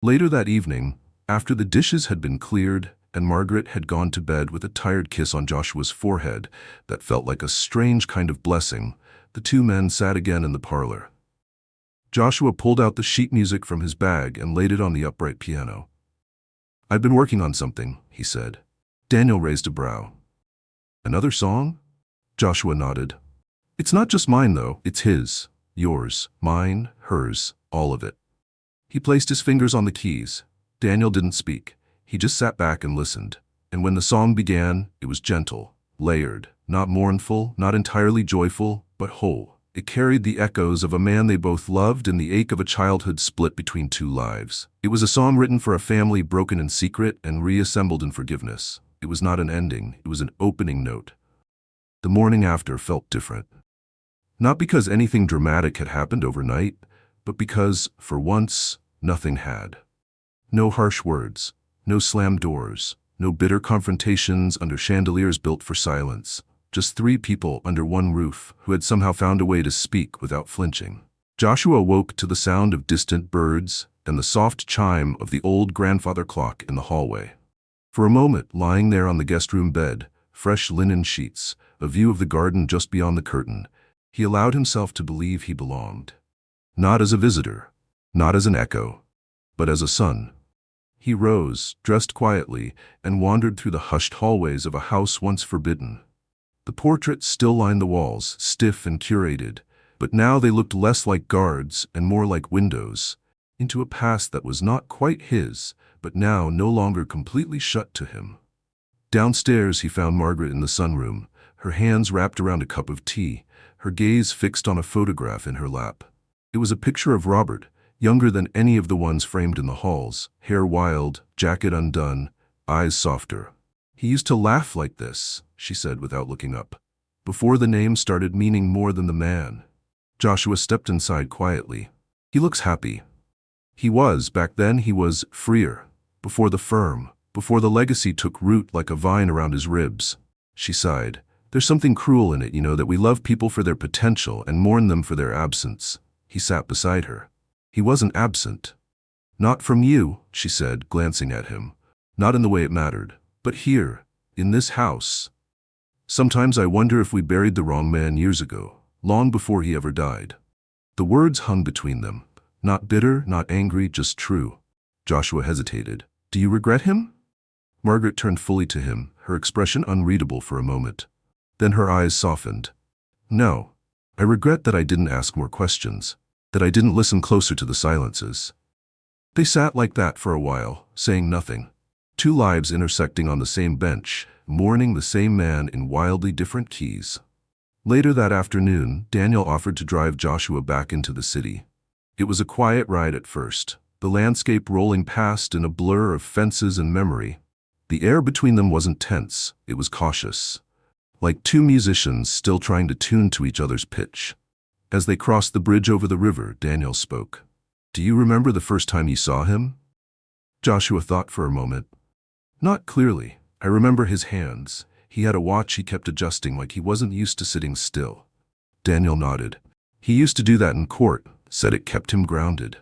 A: Later that evening, after the dishes had been cleared and Margaret had gone to bed with a tired kiss on Joshua's forehead that felt like a strange kind of blessing, the two men sat again in the parlor. Joshua pulled out the sheet music from his bag and laid it on the upright piano. "I've been working on something," he said. Daniel raised a brow. "Another song?" Joshua nodded. "It's not just mine, though. It's his, yours, mine, hers, all of it." He placed his fingers on the keys. Daniel didn't speak. He just sat back and listened. And when the song began, it was gentle, layered, not mournful, not entirely joyful, but whole. It carried the echoes of a man they both loved and the ache of a childhood split between two lives. It was a song written for a family broken in secret and reassembled in forgiveness. It was not an ending, it was an opening note. The morning after felt different. Not because anything dramatic had happened overnight, but because, for once, nothing had. No harsh words, no slammed doors, no bitter confrontations under chandeliers built for silence. Just three people under one roof who had somehow found a way to speak without flinching. Joshua woke to the sound of distant birds and the soft chime of the old grandfather clock in the hallway. For a moment, lying there on the guest room bed, fresh linen sheets, a view of the garden just beyond the curtain, he allowed himself to believe he belonged. Not as a visitor, not as an echo, but as a son. He rose, dressed quietly, and wandered through the hushed hallways of a house once forbidden. The portraits still lined the walls, stiff and curated, but now they looked less like guards and more like windows, into a past that was not quite his, but now no longer completely shut to him. Downstairs he found Margaret in the sunroom, her hands wrapped around a cup of tea, her gaze fixed on a photograph in her lap. It was a picture of Robert, younger than any of the ones framed in the halls, hair wild, jacket undone, eyes softer. "He used to laugh like this," she said without looking up, "before the name started meaning more than the man." Joshua stepped inside quietly. "He looks happy." He was, back then he was, freer. Before the firm, before the legacy took root like a vine around his ribs. She sighed. "There's something cruel in it, that we love people for their potential and mourn them for their absence." He sat beside her. "He wasn't absent." "Not from you," she said, glancing at him. "Not in the way it mattered. But here, in this house. Sometimes I wonder if we buried the wrong man years ago, long before he ever died." The words hung between them. Not bitter, not angry, just true. Joshua hesitated. "Do you regret him?" Margaret turned fully to him, her expression unreadable for a moment. Then her eyes softened. "No. I regret that I didn't ask more questions, that I didn't listen closer to the silences." They sat like that for a while, saying nothing. Two lives intersecting on the same bench, mourning the same man in wildly different keys. Later that afternoon, Daniel offered to drive Joshua back into the city. It was a quiet ride at first, the landscape rolling past in a blur of fences and memory. The air between them wasn't tense, it was cautious. Like two musicians still trying to tune to each other's pitch. As they crossed the bridge over the river, Daniel spoke. "Do you remember the first time you saw him?" Joshua thought for a moment. "Not clearly. I remember his hands. He had a watch he kept adjusting like he wasn't used to sitting still." Daniel nodded. "He used to do that in court, said it kept him grounded."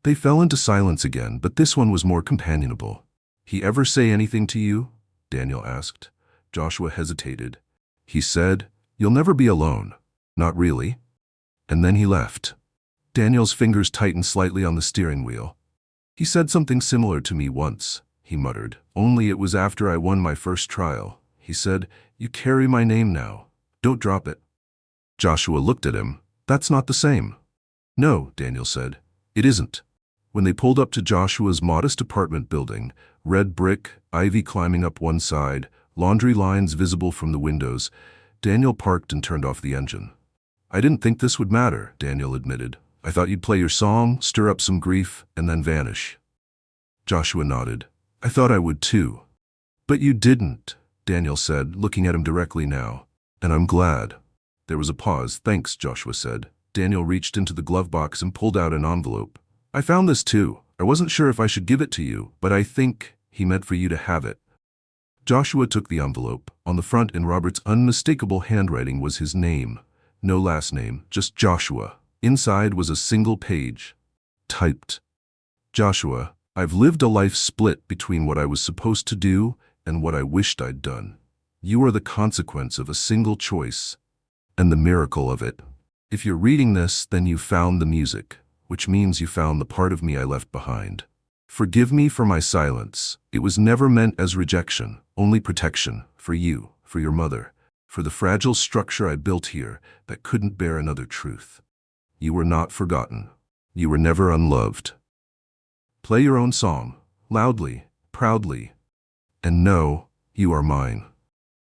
A: They fell into silence again, but this one was more companionable. "He ever say anything to you?" Daniel asked. Joshua hesitated. "He said, 'You'll never be alone.'" "Not really." "And then he left." Daniel's fingers tightened slightly on the steering wheel. "He said something similar to me once. he muttered. Only it was after I won my first trial. He said, "You carry my name now. Don't drop it." Joshua looked at him. "That's not the same." "No," Daniel said. "It isn't." When they pulled up to Joshua's modest apartment building, red brick, ivy climbing up one side, laundry lines visible from the windows, Daniel parked and turned off the engine. "I didn't think this would matter," Daniel admitted. "I thought you'd play your song, stir up some grief, and then vanish." Joshua nodded. "I thought I would too." "But you didn't," Daniel said, looking at him directly now. "And I'm glad." There was a pause. "Thanks," Joshua said. Daniel reached into the glove box and pulled out an envelope. "I found this too. I wasn't sure if I should give it to you, but I think he meant for you to have it." Joshua took the envelope. On the front, in Robert's unmistakable handwriting, was his name. No last name, just Joshua. Inside was a single page. Typed. "Joshua, I've lived a life split between what I was supposed to do and what I wished I'd done. You are the consequence of a single choice, and the miracle of it. If you're reading this, then you found the music, which means you found the part of me I left behind. Forgive me for my silence. It was never meant as rejection, only protection, for you, for your mother, for the fragile structure I built here that couldn't bear another truth. You were not forgotten. You were never unloved. Play your own song, loudly, proudly, and know you are mine."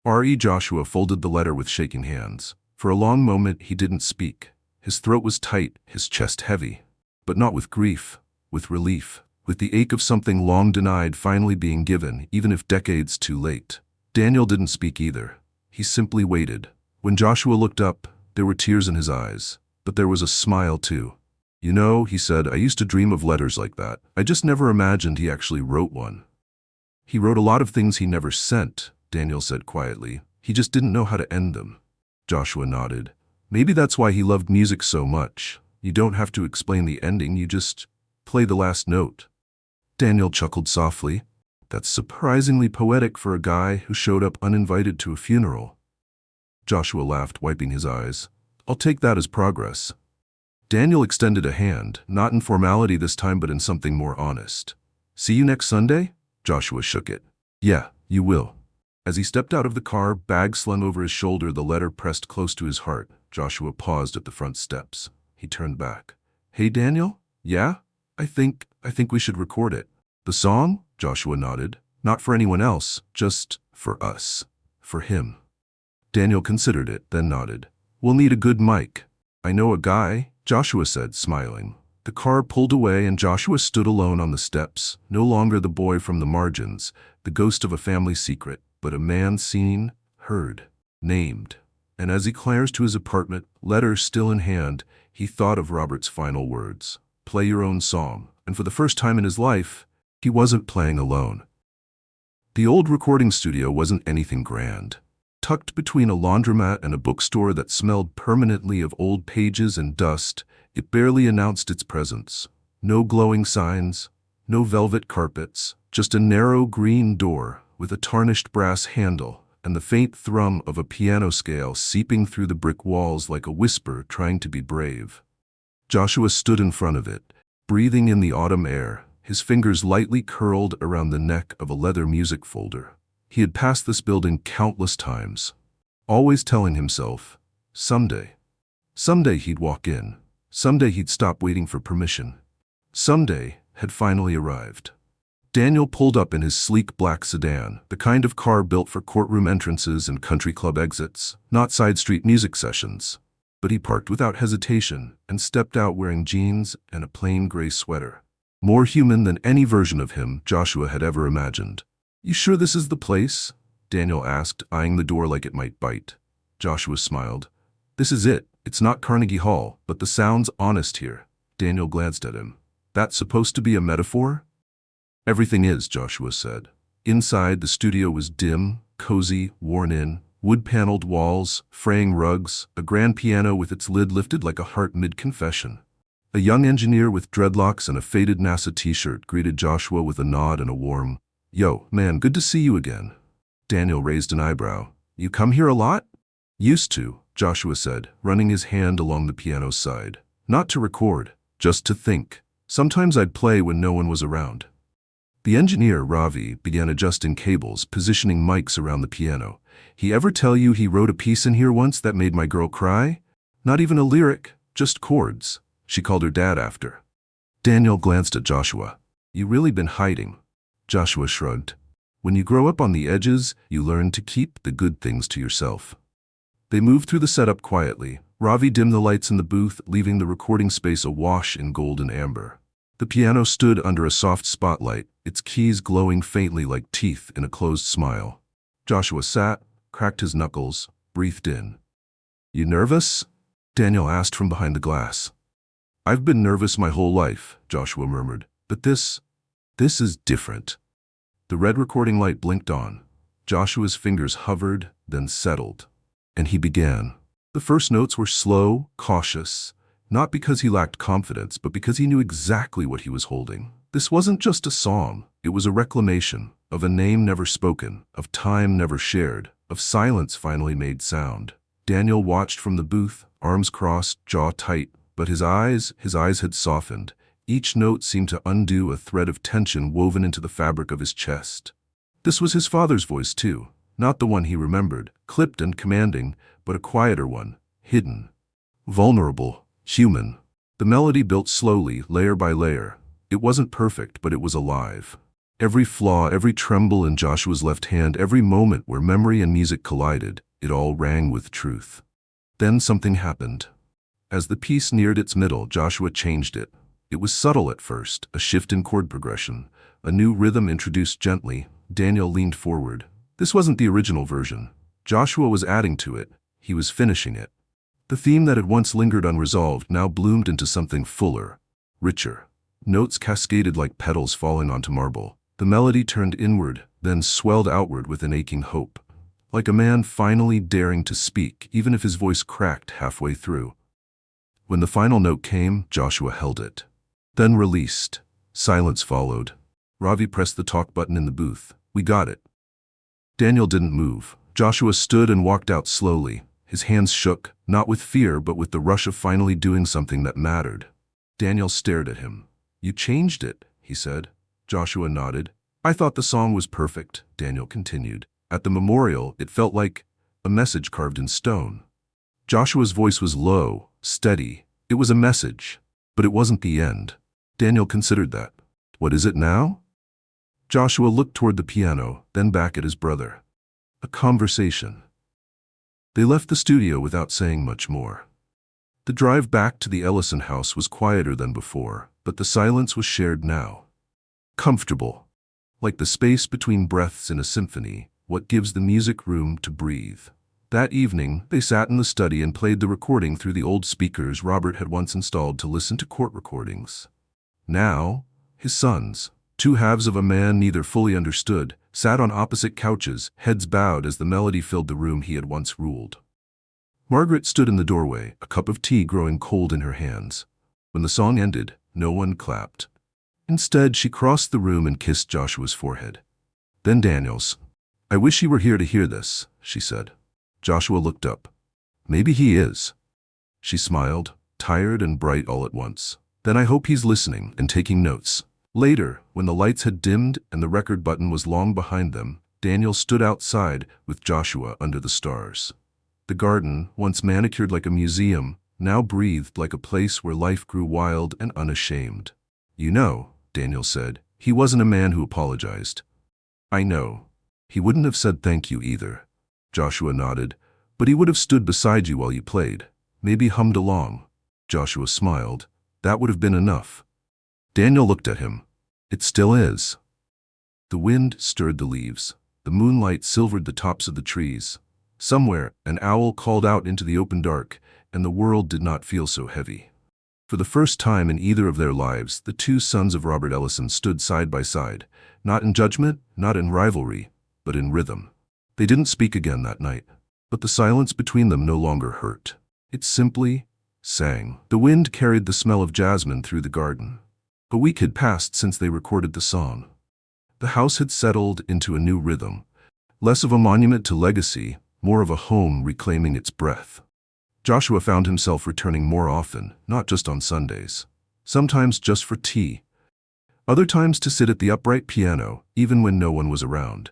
A: R.E. Joshua folded the letter with shaking hands. For a long moment he didn't speak. His throat was tight, his chest heavy. But not with grief, with relief, with the ache of something long denied finally being given, even if decades too late. Daniel didn't speak either. He simply waited. When Joshua looked up, there were tears in his eyes. But there was a smile too. "You know," he said, "I used to dream of letters like that. I just never imagined he actually wrote one." "He wrote a lot of things he never sent," Daniel said quietly. "He just didn't know how to end them." Joshua nodded. "Maybe that's why he loved music so much. You don't have to explain the ending, you just play the last note." Daniel chuckled softly. "That's surprisingly poetic for a guy who showed up uninvited to a funeral." Joshua laughed, wiping his eyes. "I'll take that as progress." Daniel extended a hand, not in formality this time but in something more honest. "See you next Sunday?" Joshua shook it. "Yeah, you will." As he stepped out of the car, bag slung over his shoulder, the letter pressed close to his heart, Joshua paused at the front steps. He turned back. "Hey, Daniel? Yeah? I think we should record it." "The song?" Joshua nodded. "Not for anyone else, just for us. For him." Daniel considered it, then nodded. "We'll need a good mic." "I know a guy," Joshua said, smiling. The car pulled away and Joshua stood alone on the steps, no longer the boy from the margins, the ghost of a family secret, but a man seen, heard, named. And as he clambers to his apartment, letter still in hand, he thought of Robert's final words. Play your own song. And for the first time in his life, he wasn't playing alone. The old recording studio wasn't anything grand. Tucked between a laundromat and a bookstore that smelled permanently of old pages and dust, it barely announced its presence. No glowing signs, no velvet carpets, just a narrow green door with a tarnished brass handle and the faint thrum of a piano scale seeping through the brick walls like a whisper trying to be brave. Joshua stood in front of it, breathing in the autumn air, his fingers lightly curled around the neck of a leather music folder. He had passed this building countless times, always telling himself, someday he'd walk in, someday he'd stop waiting for permission. Someday had finally arrived. Daniel pulled up in his sleek black sedan, the kind of car built for courtroom entrances and country club exits, not side street music sessions. But he parked without hesitation and stepped out wearing jeans and a plain gray sweater. More human than any version of him Joshua had ever imagined. "You sure this is the place?" Daniel asked, eyeing the door like it might bite. Joshua smiled. "This is it. It's not Carnegie Hall, but the sound's honest here." Daniel glanced at him. "That's supposed to be a metaphor?" "Everything is," Joshua said. Inside, the studio was dim, cozy, worn in, wood-paneled walls, fraying rugs, a grand piano with its lid lifted like a heart mid-confession. A young engineer with dreadlocks and a faded NASA t-shirt greeted Joshua with a nod and a warm, "Yo, man, good to see you again." Daniel raised an eyebrow. "You come here a lot?" "Used to," Joshua said, running his hand along the piano's side. "Not to record, just to think. Sometimes I'd play when no one was around." The engineer, Ravi, began adjusting cables, positioning mics around the piano. "He ever tell you he wrote a piece in here once that made my girl cry? Not even a lyric, just chords. She called her dad after." Daniel glanced at Joshua. "You really been hiding?" Joshua shrugged. "When you grow up on the edges, you learn to keep the good things to yourself." They moved through the setup quietly. Ravi dimmed the lights in the booth, leaving the recording space awash in gold and amber. The piano stood under a soft spotlight, its keys glowing faintly like teeth in a closed smile. Joshua sat, cracked his knuckles, breathed in. "You nervous?" Daniel asked from behind the glass. "I've been nervous my whole life," Joshua murmured. "But this is different." The red recording light blinked on. Joshua's fingers hovered, then settled. And he began. The first notes were slow, cautious, not because he lacked confidence, but because he knew exactly what he was holding. This wasn't just a song, it was a reclamation of a name never spoken, of time never shared, of silence finally made sound. Daniel watched from the booth, arms crossed, jaw tight, but his eyes had softened. Each note seemed to undo a thread of tension woven into the fabric of his chest. This was his father's voice too, not the one he remembered, clipped and commanding, but a quieter one, hidden, vulnerable, human. The melody built slowly, layer by layer. It wasn't perfect, but it was alive. Every flaw, every tremble in Joshua's left hand, every moment where memory and music collided, it all rang with truth. Then something happened. As the piece neared its middle, Joshua changed it. It was subtle at first, a shift in chord progression, a new rhythm introduced gently. Daniel leaned forward. This wasn't the original version. Joshua was adding to it. He was finishing it. The theme that had once lingered unresolved now bloomed into something fuller, richer. Notes cascaded like petals falling onto marble. The melody turned inward, then swelled outward with an aching hope. Like a man finally daring to speak, even if his voice cracked halfway through. When the final note came, Joshua held it. Then released. Silence followed. Ravi pressed the talk button in the booth. "We got it." Daniel didn't move. Joshua stood and walked out slowly. His hands shook, not with fear, but with the rush of finally doing something that mattered. Daniel stared at him. "You changed it," he said. Joshua nodded. "I thought the song was perfect," Daniel continued. "At the memorial, it felt like a message carved in stone." Joshua's voice was low, steady. It was a message, but it wasn't the end. Daniel considered that. "What is it now?" Joshua looked toward the piano, then back at his brother. "A conversation." They left the studio without saying much more. The drive back to the Ellison house was quieter than before, but the silence was shared now. Comfortable. Like the space between breaths in a symphony, what gives the music room to breathe. That evening, they sat in the study and played the recording through the old speakers Robert had once installed to listen to court recordings. Now, his sons, two halves of a man neither fully understood, sat on opposite couches, heads bowed as the melody filled the room he had once ruled. Margaret stood in the doorway, a cup of tea growing cold in her hands. When the song ended, no one clapped. Instead, she crossed the room and kissed Joshua's forehead. Then Daniel's. "I wish he were here to hear this," she said. Joshua looked up. "Maybe he is." She smiled, tired and bright all at once. "Then I hope he's listening and taking notes." Later, when the lights had dimmed and the record button was long behind them, Daniel stood outside with Joshua under the stars. The garden, once manicured like a museum, now breathed like a place where life grew wild and unashamed. "You know," Daniel said, "he wasn't a man who apologized." "I know. He wouldn't have said thank you either." Joshua nodded. "But he would have stood beside you while you played. Maybe hummed along." Joshua smiled. "That would have been enough." Daniel looked at him. "It still is." The wind stirred the leaves. The moonlight silvered the tops of the trees. Somewhere, an owl called out into the open dark, and the world did not feel so heavy. For the first time in either of their lives, the two sons of Robert Ellison stood side by side, not in judgment, not in rivalry, but in rhythm. They didn't speak again that night, but the silence between them no longer hurt. It simply sang. The wind carried the smell of jasmine through the garden. A week had passed since they recorded the song. The house had settled into a new rhythm, less of a monument to legacy, more of a home reclaiming its breath. Joshua found himself returning more often, not just on Sundays. Sometimes just for tea. Other times to sit at the upright piano, even when no one was around.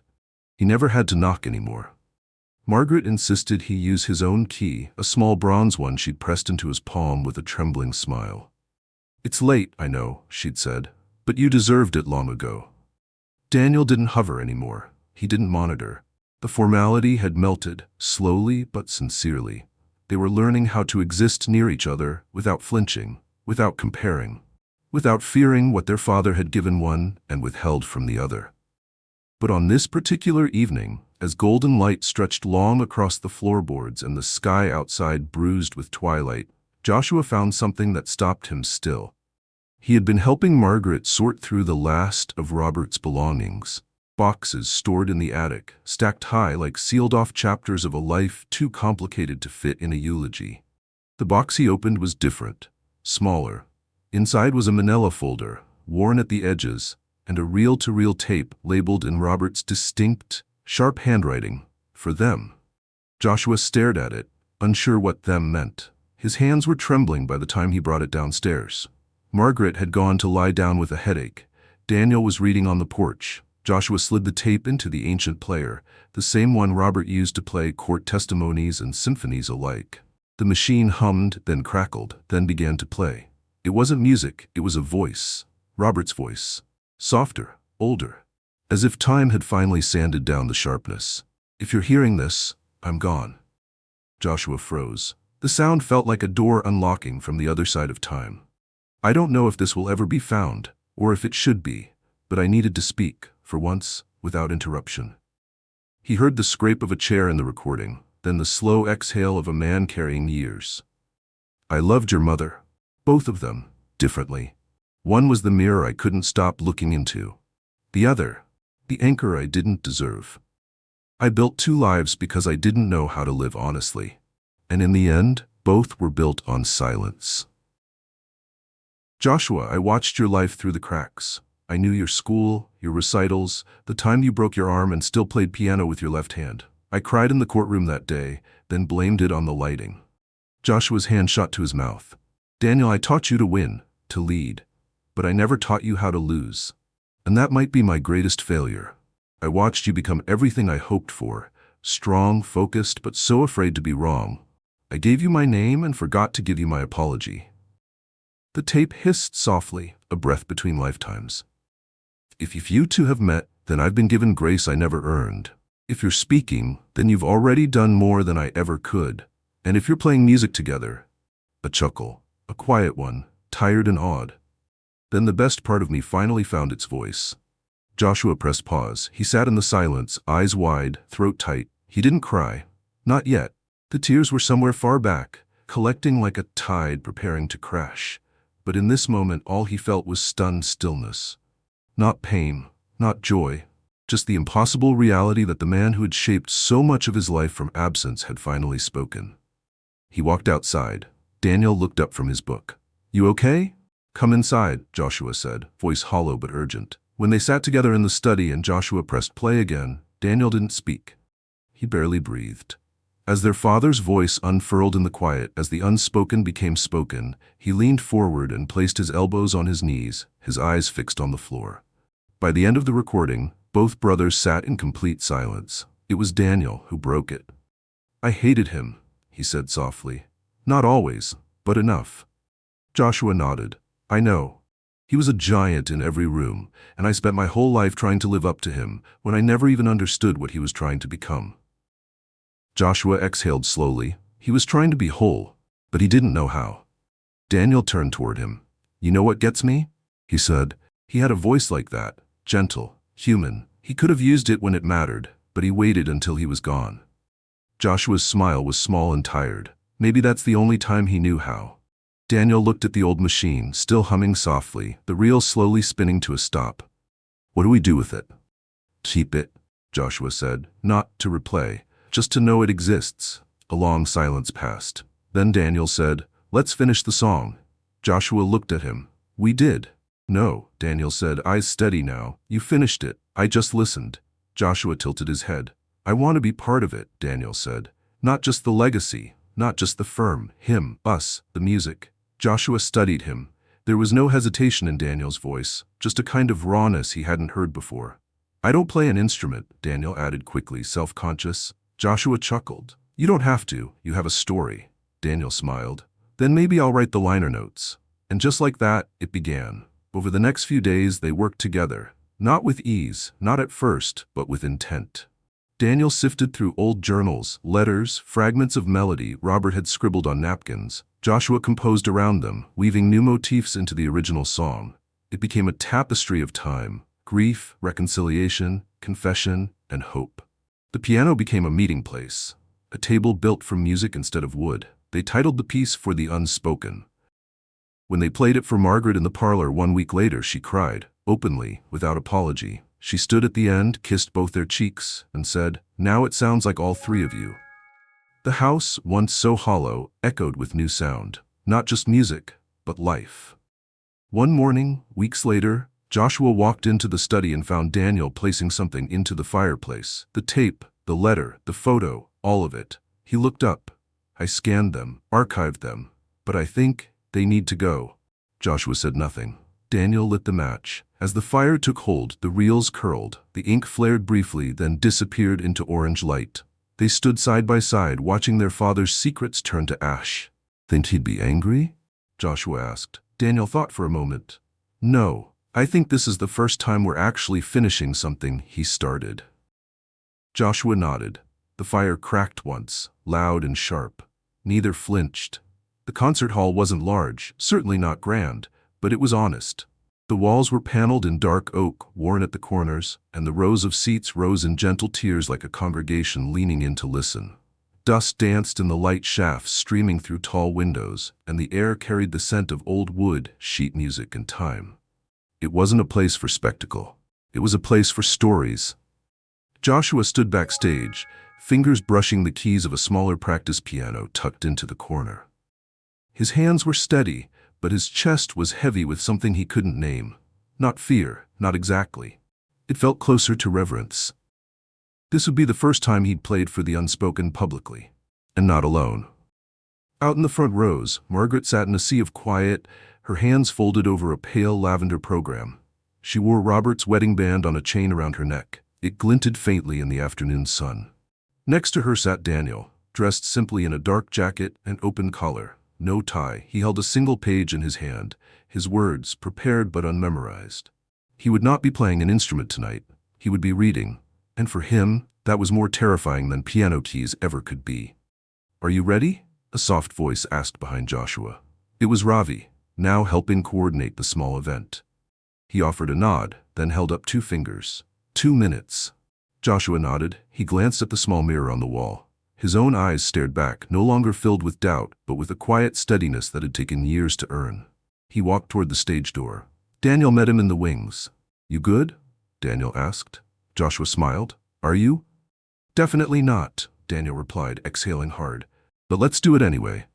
A: He never had to knock anymore. Margaret insisted he use his own key, a small bronze one she'd pressed into his palm with a trembling smile. "It's late, I know," she'd said, "but you deserved it long ago." Daniel didn't hover anymore. He didn't monitor. The formality had melted, slowly but sincerely. They were learning how to exist near each other without flinching, without comparing, without fearing what their father had given one and withheld from the other. But on this particular evening, as golden light stretched long across the floorboards and the sky outside bruised with twilight, Joshua found something that stopped him still. He had been helping Margaret sort through the last of Robert's belongings, boxes stored in the attic, stacked high like sealed-off chapters of a life too complicated to fit in a eulogy. The box he opened was different, smaller. Inside was a manila folder, worn at the edges, and a reel-to-reel tape labeled in Robert's distinct, sharp handwriting, "For them." Joshua stared at it, unsure what "them" meant. His hands were trembling by the time he brought it downstairs. Margaret had gone to lie down with a headache. Daniel was reading on the porch. Joshua slid the tape into the ancient player, the same one Robert used to play court testimonies and symphonies alike. The machine hummed, then crackled, then began to play. It wasn't music, it was a voice. Robert's voice. Softer, older. As if time had finally sanded down the sharpness. "If you're hearing this, I'm gone." Joshua froze. The sound felt like a door unlocking from the other side of time. "I don't know if this will ever be found, or if it should be, but I needed to speak, for once, without interruption." He heard the scrape of a chair in the recording, then the slow exhale of a man carrying years. "I loved your mother. Both of them, differently. One was the mirror I couldn't stop looking into. The other, the anchor I didn't deserve. I built two lives because I didn't know how to live honestly. And in the end, both were built on silence." "Joshua, I watched your life through the cracks. I knew your school, your recitals, the time you broke your arm and still played piano with your left hand. I cried in the courtroom that day, then blamed it on the lighting." Joshua's hand shot to his mouth. "Daniel, I taught you to win, to lead, but I never taught you how to lose. And that might be my greatest failure. I watched you become everything I hoped for, strong, focused, but so afraid to be wrong. I gave you my name and forgot to give you my apology." The tape hissed softly, a breath between lifetimes. If you two have met, then I've been given grace I never earned. If you're speaking, then you've already done more than I ever could. And if you're playing music together," a chuckle, a quiet one, tired and awed, "then the best part of me finally found its voice." Joshua pressed pause. He sat in the silence, eyes wide, throat tight. He didn't cry. Not yet. The tears were somewhere far back, collecting like a tide preparing to crash. But in this moment all he felt was stunned stillness. Not pain, not joy, just the impossible reality that the man who had shaped so much of his life from absence had finally spoken. He walked outside. Daniel looked up from his book. "You okay?" "Come inside," Joshua said, voice hollow but urgent. When they sat together in the study and Joshua pressed play again, Daniel didn't speak. He barely breathed. As their father's voice unfurled in the quiet, as the unspoken became spoken, he leaned forward and placed his elbows on his knees, his eyes fixed on the floor. By the end of the recording, both brothers sat in complete silence. It was Daniel who broke it. "I hated him," he said softly. "Not always, but enough." Joshua nodded. "I know. He was a giant in every room, and I spent my whole life trying to live up to him when I never even understood what he was trying to become." Joshua exhaled slowly. He was trying to be whole, but he didn't know how. Daniel turned toward him. "You know what gets me?" he said. He had a voice like that, gentle, human. He could have used it when it mattered, but he waited until he was gone. Joshua's smile was small and tired. Maybe that's the only time he knew how. Daniel looked at the old machine, still humming softly, the reel slowly spinning to a stop. "What do we do with it?" "Keep it," Joshua said, "not to replay, just to know it exists." A long silence passed. Then Daniel said, "Let's finish the song." Joshua looked at him. "We did." "No," Daniel said, eyes steady now. "You finished it. I just listened." Joshua tilted his head. "I want to be part of it," Daniel said. "Not just the legacy, not just the firm, him, us, the music." Joshua studied him. There was no hesitation in Daniel's voice, just a kind of rawness he hadn't heard before. I don't play an instrument, Daniel added quickly, self-conscious. Joshua chuckled. You don't have to, you have a story. Daniel smiled. Then maybe I'll write the liner notes. And just like that, it began. Over the next few days, they worked together. Not with ease, not at first, but with intent. Daniel sifted through old journals, letters, fragments of melody Robert had scribbled on napkins. Joshua composed around them, weaving new motifs into the original song. It became a tapestry of time, grief, reconciliation, confession, and hope. The piano became a meeting place, a table built from music instead of wood. They titled the piece For the Unspoken. When they played it for Margaret in the parlor 1 week later, she cried, openly, without apology. She stood at the end, kissed both their cheeks, and said, Now it sounds like all three of you. The house, once so hollow, echoed with new sound. Not just music, but life. One morning, weeks later, Joshua walked into the study and found Daniel placing something into the fireplace. The tape, the letter, the photo, all of it. He looked up. I scanned them, archived them, but I think they need to go. Joshua said nothing. Daniel lit the match. As the fire took hold, the reels curled. The ink flared briefly, then disappeared into orange light. They stood side by side, watching their father's secrets turn to ash. Think he'd be angry? Joshua asked. Daniel thought for a moment. No, I think this is the first time we're actually finishing something he started. Joshua nodded. The fire cracked once, loud and sharp. Neither flinched. The concert hall wasn't large, certainly not grand, but it was honest. The walls were paneled in dark oak, worn at the corners, and the rows of seats rose in gentle tiers like a congregation leaning in to listen. Dust danced in the light shafts streaming through tall windows, and the air carried the scent of old wood, sheet music, and time. It wasn't a place for spectacle. It was a place for stories. Joshua stood backstage, fingers brushing the keys of a smaller practice piano tucked into the corner. His hands were steady, but his chest was heavy with something he couldn't name. Not fear, not exactly. It felt closer to reverence. This would be the first time he'd played for the unspoken publicly. And not alone. Out in the front rows, Margaret sat in a sea of quiet, her hands folded over a pale lavender program. She wore Robert's wedding band on a chain around her neck. It glinted faintly in the afternoon sun. Next to her sat Daniel, dressed simply in a dark jacket and open collar. No tie. He held a single page in his hand, his words prepared but unmemorized. He would not be playing an instrument tonight. He would be reading, and for him, that was more terrifying than piano keys ever could be. Are you ready? A soft voice asked behind Joshua. It was Ravi, now helping coordinate the small event. He offered a nod, then held up 2 fingers. 2 minutes. Joshua nodded. He glanced at the small mirror on the wall. His own eyes stared back, no longer filled with doubt, but with a quiet steadiness that had taken years to earn. He walked toward the stage door. Daniel met him in the wings. You good? Daniel asked. Joshua smiled. Are you? Definitely not, Daniel replied, exhaling hard. But let's do it anyway.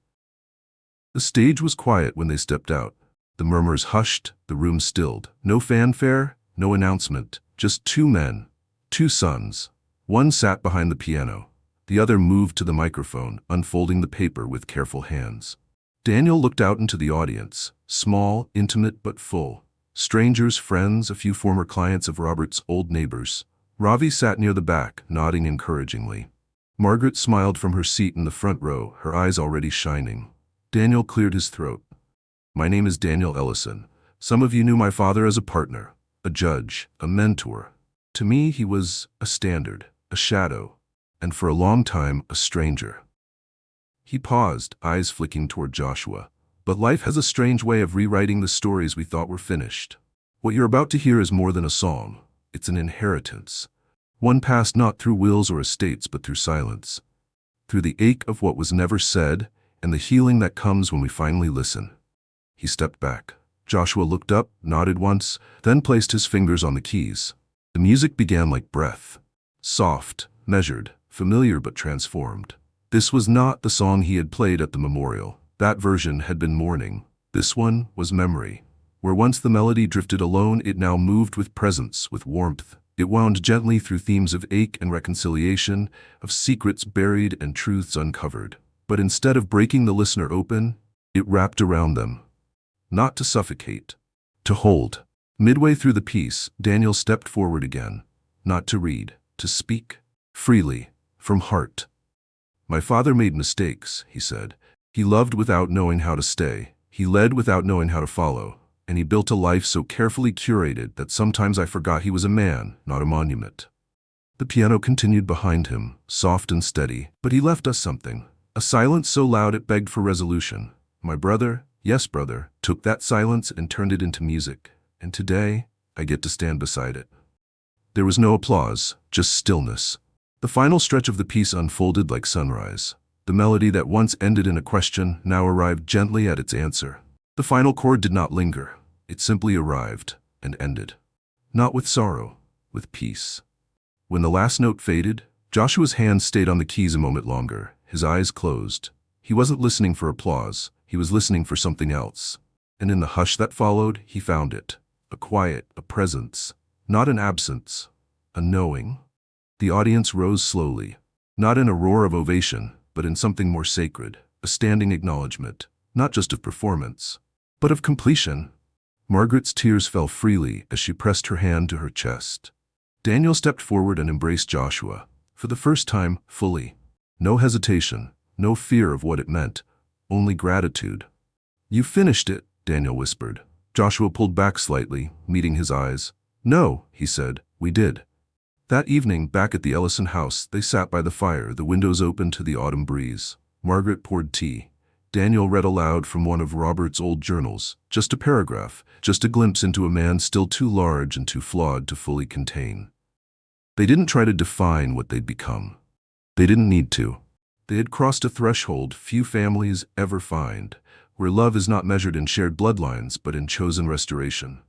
A: The stage was quiet when they stepped out. The murmurs hushed, the room stilled. No fanfare, no announcement, just 2 men, 2 sons. One sat behind the piano. The other moved to the microphone, unfolding the paper with careful hands. Daniel looked out into the audience, small, intimate, but full. Strangers, friends, a few former clients of Robert's old neighbors. Ravi sat near the back, nodding encouragingly. Margaret smiled from her seat in the front row, her eyes already shining. Daniel cleared his throat. My name is Daniel Ellison. Some of you knew my father as a partner, a judge, a mentor. To me, he was a standard, a shadow, and for a long time, a stranger. He paused, eyes flicking toward Joshua. But life has a strange way of rewriting the stories we thought were finished. What you're about to hear is more than a song. It's an inheritance. One passed not through wills or estates, but through silence. Through the ache of what was never said, and the healing that comes when we finally listen. He stepped back. Joshua looked up, nodded once, then placed his fingers on the keys. The music began like breath. Soft, measured, familiar but transformed. This was not the song he had played at the memorial. That version had been mourning. This one was memory. Where once the melody drifted alone, it now moved with presence, with warmth. It wound gently through themes of ache and reconciliation, of secrets buried and truths uncovered. But instead of breaking the listener open, it wrapped around them. not to suffocate, to hold. Midway through the piece, Daniel stepped forward again, not to read, to speak, freely, from heart. My father made mistakes, he said. He loved without knowing how to stay. He led without knowing how to follow. And he built a life so carefully curated that sometimes I forgot he was a man, not a monument. The piano continued behind him, soft and steady, but he left us something. A silence so loud it begged for resolution. My brother, yes brother, took that silence and turned it into music. And today, I get to stand beside it. There was no applause, just stillness. The final stretch of the piece unfolded like sunrise. The melody that once ended in a question now arrived gently at its answer. The final chord did not linger. It simply arrived and ended. Not with sorrow, with peace. When the last note faded, Joshua's hand stayed on the keys a moment longer, his eyes closed. He wasn't listening for applause, he was listening for something else. And in the hush that followed, he found it. A quiet, a presence. Not an absence, a knowing. The audience rose slowly, not in a roar of ovation, but in something more sacred, a standing acknowledgement, not just of performance, but of completion. Margaret's tears fell freely as she pressed her hand to her chest. Daniel stepped forward and embraced Joshua, for the first time, fully. No hesitation, no fear of what it meant, only gratitude. You finished it, Daniel whispered. Joshua pulled back slightly, meeting his eyes. No, he said, we did. That evening, back at the Ellison house, they sat by the fire, the windows open to the autumn breeze. Margaret poured tea. Daniel read aloud from one of Robert's old journals, just a paragraph, just a glimpse into a man still too large and too flawed to fully contain. They didn't try to define what they'd become. They didn't need to. They had crossed a threshold few families ever find, where love is not measured in shared bloodlines but in chosen restoration.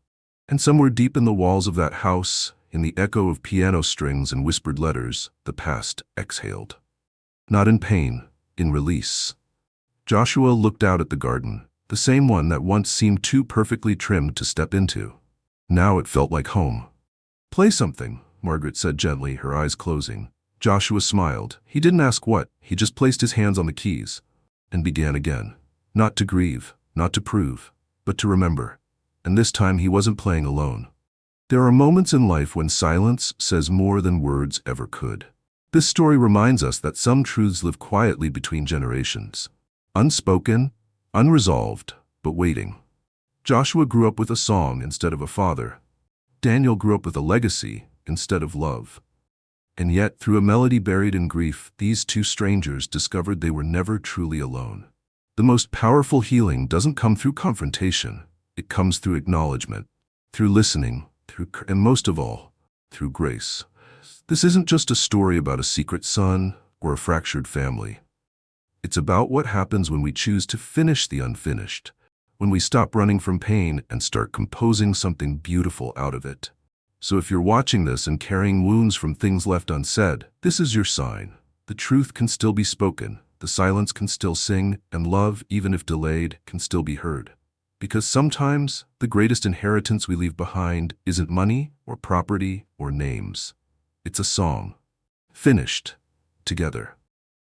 A: And somewhere deep in the walls of that house, in the echo of piano strings and whispered letters, the past exhaled. Not in pain, in release. Joshua looked out at the garden, the same one that once seemed too perfectly trimmed to step into. Now it felt like home. Play something, Margaret said gently, her eyes closing. Joshua smiled. He didn't ask what, he just placed his hands on the keys and began again. Not to grieve, not to prove, but to remember. And this time he wasn't playing alone. There are moments in life when silence says more than words ever could. This story reminds us that some truths live quietly between generations. Unspoken, unresolved, but waiting. Joshua grew up with a song instead of a father. Daniel grew up with a legacy instead of love. And yet, through a melody buried in grief, these two strangers discovered they were never truly alone. The most powerful healing doesn't come through confrontation. It comes through acknowledgement, through listening, and most of all, through grace. This isn't just a story about a secret son or a fractured family. It's about what happens when we choose to finish the unfinished, when we stop running from pain and start composing something beautiful out of it. So if you're watching this and carrying wounds from things left unsaid, this is your sign. The truth can still be spoken, the silence can still sing, and love, even if delayed, can still be heard. Because sometimes the greatest inheritance we leave behind isn't money or property or names. It's a song. Finished. Together.